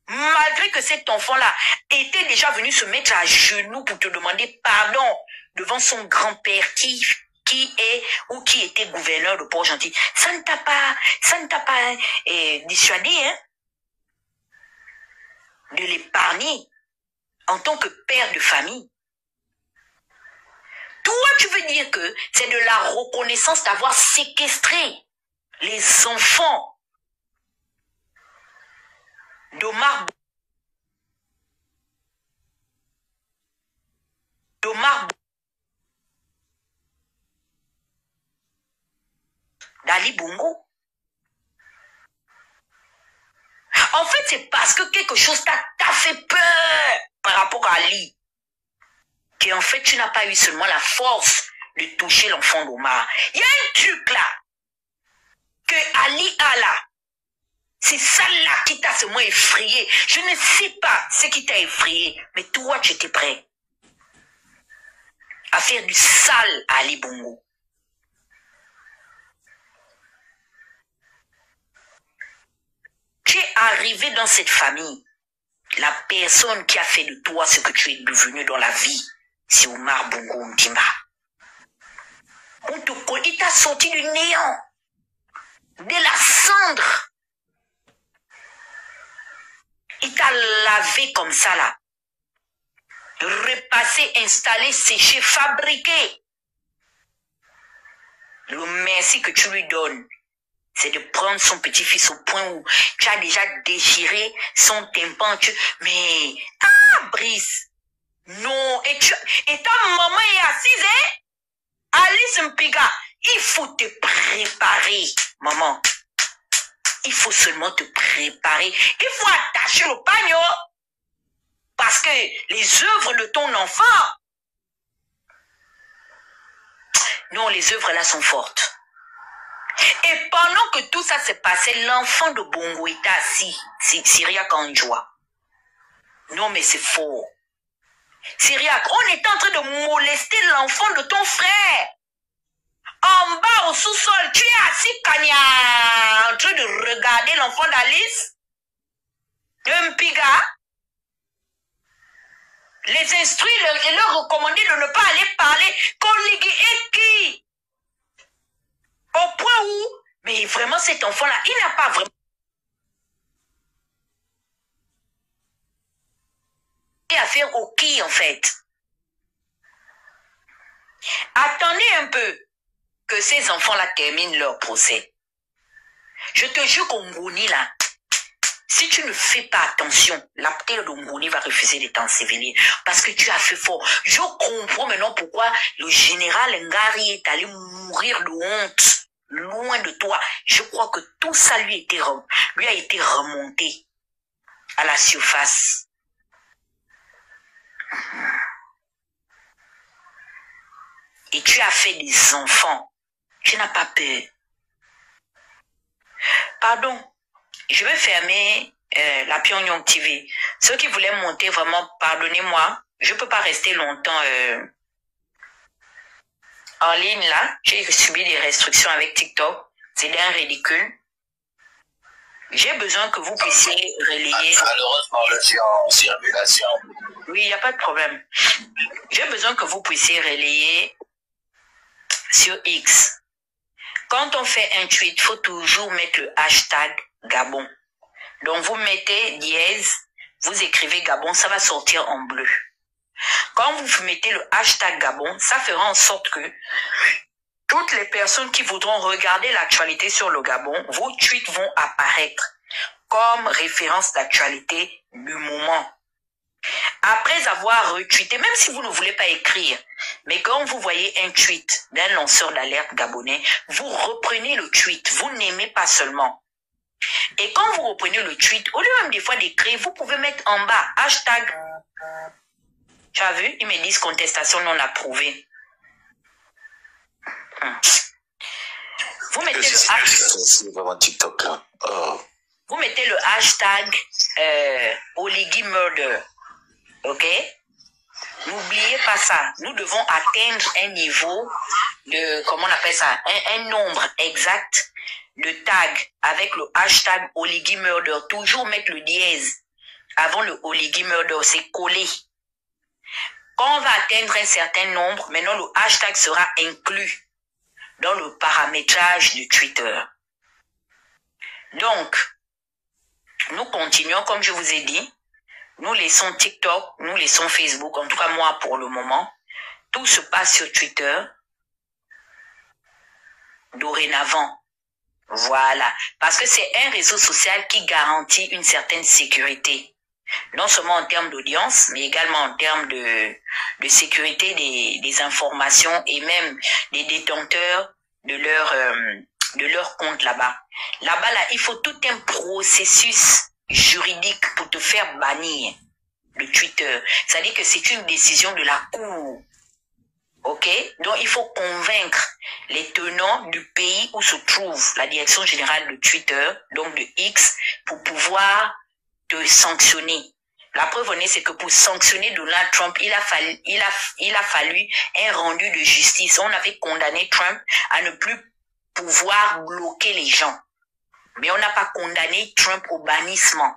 malgré que cet enfant-là était déjà venu se mettre à genoux pour te demander pardon devant son grand-père qui est ou qui était gouverneur de Port-Gentil. Ça ne t'a pas dissuadé, hein, de l'épargner en tant que père de famille. Toi, tu veux dire que c'est de la reconnaissance d'avoir séquestré les enfants d'Omar d'Ali Bongo. En fait, c'est parce que quelque chose t'a fait peur par rapport à Ali. qu'en fait, tu n'as pas eu seulement la force de toucher l'enfant d'Omar. Il y a un truc là, que Ali a là. C'est ça là qui t'a seulement effrayé. Je ne sais pas ce qui t'a effrayé, mais toi, tu étais prêt à faire du sale à Ali Bongo. Tu es arrivé dans cette famille. La personne qui a fait de toi ce que tu es devenu dans la vie, c'est Omar Bongo Ondimba. Il t'a sorti du néant, de la cendre. Il t'a lavé comme ça là. Repassé, installé, séché, fabriqué. Le merci que tu lui donnes, c'est de prendre son petit-fils au point où tu as déjà déchiré son tympan. Mais, Brice, non, et ta maman est assise, hein? Alice Mpiga, il faut te préparer, maman. Il faut seulement te préparer. Il faut attacher le pagnon. Parce que les œuvres de ton enfant, non, les œuvres là sont fortes. Et pendant que tout ça s'est passé, l'enfant de Bongo était assis, Syriac en joie. Non, mais c'est faux. Syriac, on est en train de molester l'enfant de ton frère. En bas au sous-sol, tu es assis, Kanya, en train de regarder l'enfant d'Alice, de Mpiga, les instruire et leur recommander de ne pas aller parler, collègue et qui? Au point où, mais vraiment cet enfant-là, il n'a pas vraiment à faire au qui en fait. Attendez un peu que ces enfants-là terminent leur procès. Je te jure qu'au Ngoni là, si tu ne fais pas attention, la terre de Ngoni va refuser de t'ensevelir parce que tu as fait fort. Je comprends maintenant pourquoi le général Ngari est allé mourir de honte loin de toi. Je crois que tout ça lui a été remonté à la surface. Et tu as fait des enfants. Tu n'as pas peur. Pardon, je vais fermer la Pyongyang TV. Ceux qui voulaient monter, vraiment, pardonnez-moi. Je ne peux pas rester longtemps en ligne là. J'ai subi des restrictions avec TikTok. C'est d'un ridicule. J'ai besoin que vous puissiez relayer. Malheureusement, je suis en circulation. Oui, il n'y a pas de problème. J'ai besoin que vous puissiez relayer sur X. Quand on fait un tweet, il faut toujours mettre le hashtag Gabon. Donc vous mettez dièse, vous écrivez Gabon, ça va sortir en bleu. Quand vous mettez le hashtag Gabon, ça fera en sorte que toutes les personnes qui voudront regarder l'actualité sur le Gabon, vos tweets vont apparaître comme référence d'actualité du moment. après avoir retweeté, même si vous ne voulez pas écrire, mais quand vous voyez un tweet d'un lanceur d'alerte gabonais, vous reprenez le tweet, vous n'aimez pas seulement. Et quand vous reprenez le tweet, au lieu même des fois d'écrire, vous pouvez mettre en bas, hashtag, tu as vu, ils me disent contestation non approuvée. Vous mettez le hashtag, vraiment TikTok, là. Oh. Vous mettez le hashtag Oligui Murder. Ok? N'oubliez pas ça. Nous devons atteindre un niveau de, comment on appelle ça, un nombre exact de tags avec le hashtag Oligui Murder. Toujours mettre le dièse avant le Oligui Murder. C'est collé. Quand on va atteindre un certain nombre, maintenant le hashtag sera inclus dans le paramétrage de Twitter. Donc, nous continuons, comme je vous ai dit, nous laissons TikTok, nous laissons Facebook, en tout cas moi pour le moment. Tout se passe sur Twitter. Dorénavant. Voilà. Parce que c'est un réseau social qui garantit une certaine sécurité. Non seulement en termes d'audience, mais également en termes de sécurité des informations et même des détenteurs de leur compte là-bas. Là-bas, là, il faut tout un processus juridique pour te faire bannir de Twitter. C'est-à-dire que c'est une décision de la Cour. Ok? Donc, il faut convaincre les tenants du pays où se trouve la direction générale de Twitter, donc de X, pour pouvoir te sanctionner. La preuve en est, c'est que pour sanctionner Donald Trump, il a fallu un rendu de justice. On avait condamné Trump à ne plus pouvoir bloquer les gens. Mais on n'a pas condamné Trump au bannissement.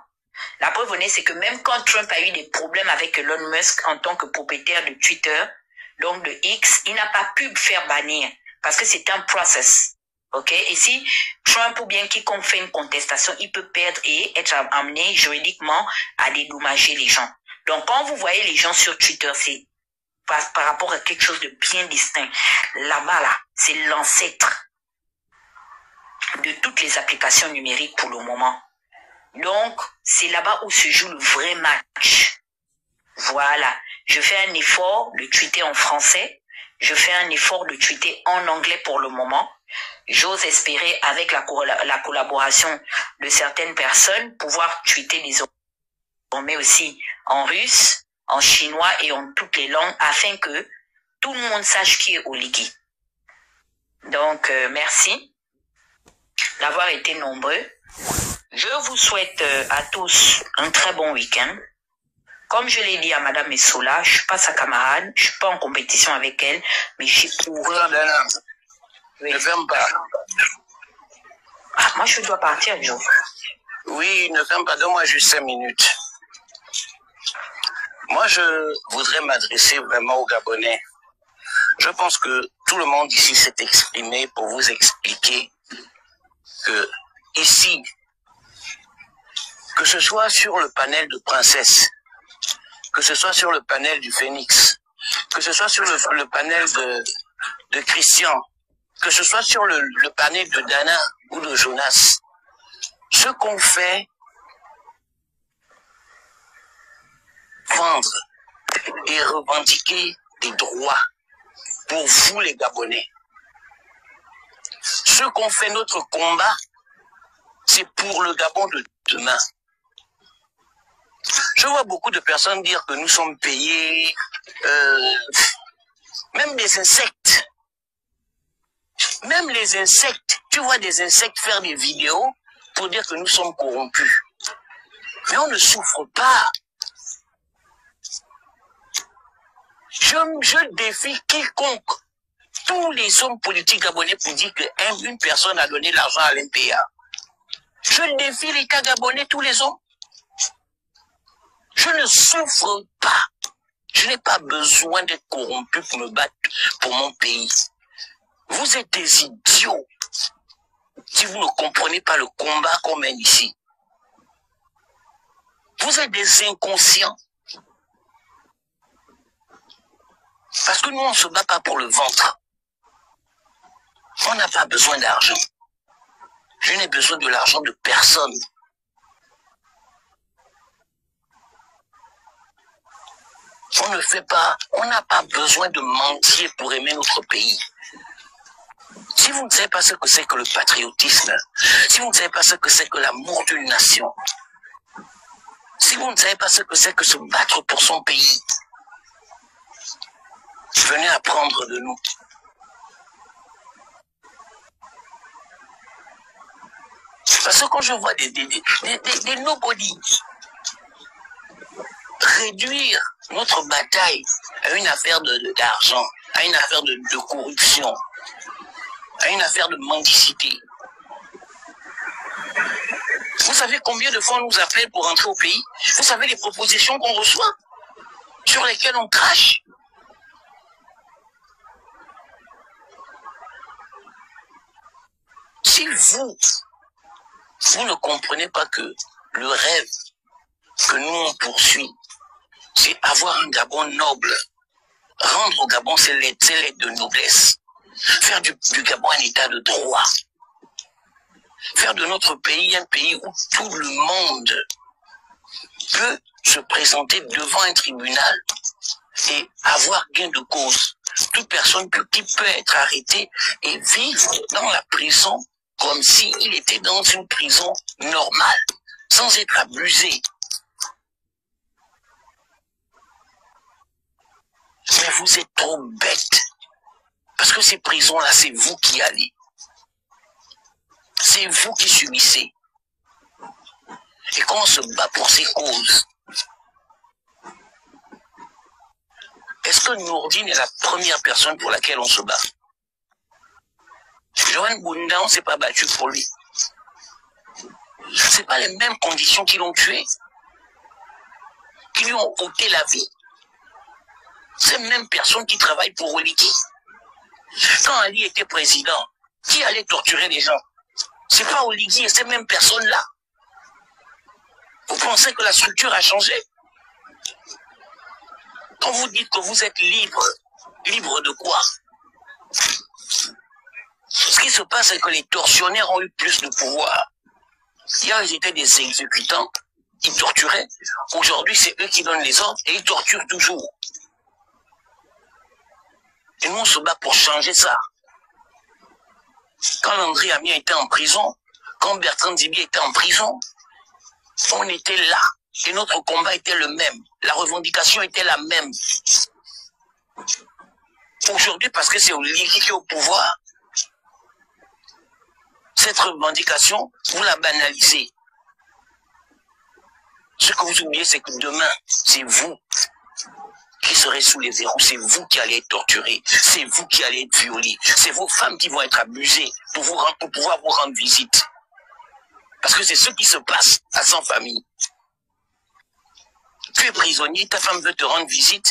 La preuve en est, c'est que même quand Trump a eu des problèmes avec Elon Musk en tant que propriétaire de Twitter, donc de X, il n'a pas pu faire bannir parce que c'est un process. Ok? Et si Trump ou bien quiconque fait une contestation, il peut perdre et être amené juridiquement à dédommager les gens. Donc quand vous voyez les gens sur Twitter, c'est par rapport à quelque chose de bien distinct. Là-bas, là, c'est l'ancêtre de toutes les applications numériques pour le moment. Donc, c'est là-bas où se joue le vrai match. Voilà. Je fais un effort de tweeter en français. Je fais un effort de tweeter en anglais pour le moment. J'ose espérer, avec la collaboration de certaines personnes, pouvoir tweeter désormais aussi en russe, en chinois et en toutes les langues, afin que tout le monde sache qui est Oligui. Donc, merci d'avoir été nombreux. Je vous souhaite à tous un très bon week-end. Comme je l'ai dit à Madame Messoula, je suis pas sa camarade, je suis pas en compétition avec elle, mais je suis pour... Oui. Ne ferme pas. Ah, moi je dois partir, Joe. Oui, ne ferme pas, donne-moi juste 5 minutes. Moi, je voudrais m'adresser vraiment aux Gabonais. Je pense que tout le monde ici s'est exprimé pour vous expliquer que ici, que ce soit sur le panel de Princesse, que ce soit sur le panel du Phénix, que ce soit sur le panel de Christian, que ce soit sur le panel de Dana ou de Jonas, ce qu'on fait, vendre et revendiquer des droits pour vous les Gabonais. Ce qu'on fait, notre combat, c'est pour le Gabon de demain. Je vois beaucoup de personnes dire que nous sommes payés, même des insectes. Même les insectes, tu vois des insectes faire des vidéos pour dire que nous sommes corrompus. Mais on ne souffre pas. Je défie quiconque, tous les hommes politiques gabonais pour dire qu'une personne a donné l'argent à l'MPA. Je défie les cas gabonais, tous les hommes. Je ne souffre pas. Je n'ai pas besoin d'être corrompu pour me battre pour mon pays. Vous êtes des idiots si vous ne comprenez pas le combat qu'on mène ici. Vous êtes des inconscients. Parce que nous, on ne se bat pas pour le ventre. On n'a pas besoin d'argent. Je n'ai besoin de l'argent de personne. On n'a pas besoin de mentir pour aimer notre pays. Si vous ne savez pas ce que c'est que le patriotisme, si vous ne savez pas ce que c'est que l'amour d'une nation, si vous ne savez pas ce que c'est que se battre pour son pays, venez apprendre de nous. Parce que quand je vois des nobody réduire notre bataille à une affaire d'argent, à une affaire de corruption, à une affaire de mendicité. Vous savez combien de fois on nous appelle pour rentrer au pays? Vous savez les propositions qu'on reçoit, sur lesquelles on crache? Si vous ne comprenez pas que le rêve que nous on poursuit, c'est avoir un Gabon noble, rendre au Gabon ses lettres de noblesse, faire du Gabon un état de droit, faire de notre pays un pays où tout le monde peut se présenter devant un tribunal et avoir gain de cause. Toute personne qui peut être arrêtée et vivre dans la prison comme s'il était dans une prison normale, sans être abusé. Mais vous êtes trop bêtes. Parce que ces prisons-là, c'est vous qui allez. C'est vous qui subissez. Et quand on se bat pour ces causes, est-ce que Nourdine est la première personne pour laquelle on se bat? Johan Bunda, on ne s'est pas battu pour lui. Ce n'est pas les mêmes conditions qui l'ont tué, qui lui ont ôté la vie. Ces mêmes personnes qui travaillent pour Oligui. Quand Ali était président, qui allait torturer les gens? C'est pas Oligui et ces mêmes personnes-là. Vous pensez que la structure a changé? Quand vous dites que vous êtes libre, libre de quoi? Ce qui se passe, c'est que les tortionnaires ont eu plus de pouvoir. Hier, ils étaient des exécutants, ils torturaient. Aujourd'hui, c'est eux qui donnent les ordres et ils torturent toujours. Et nous, on se bat pour changer ça. Quand Landry Amia était en prison, quand Bertrand Dibi était en prison, on était là. Et notre combat était le même. La revendication était la même. Aujourd'hui, parce que c'est Oligui qui est au pouvoir, cette revendication, vous la banalisez. Ce que vous oubliez, c'est que demain, c'est vous qui serez sous les verrous, c'est vous qui allez être torturés, c'est vous qui allez être violés, c'est vos femmes qui vont être abusées pour pouvoir vous rendre visite. Parce que c'est ce qui se passe à 100 familles. Tu es prisonnier, ta femme veut te rendre visite,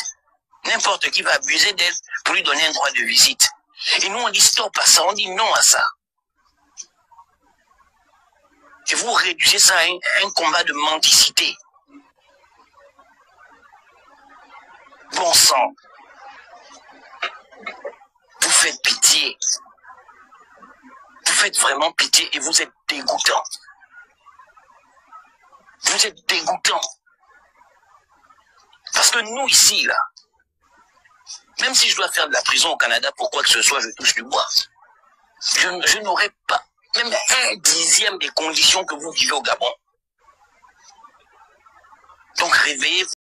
n'importe qui va abuser d'elle pour lui donner un droit de visite. Et nous, on dit stop à ça, on dit non à ça. Et vous réduisez ça à un combat de mendicité. Bon sang. Vous faites pitié. Vous faites vraiment pitié et vous êtes dégoûtant. Vous êtes dégoûtant. Parce que nous ici, là, même si je dois faire de la prison au Canada pour quoi que ce soit, je touche du bois. Je n'aurai pas même 1/10 des conditions que vous vivez au Gabon. Donc réveillez-vous.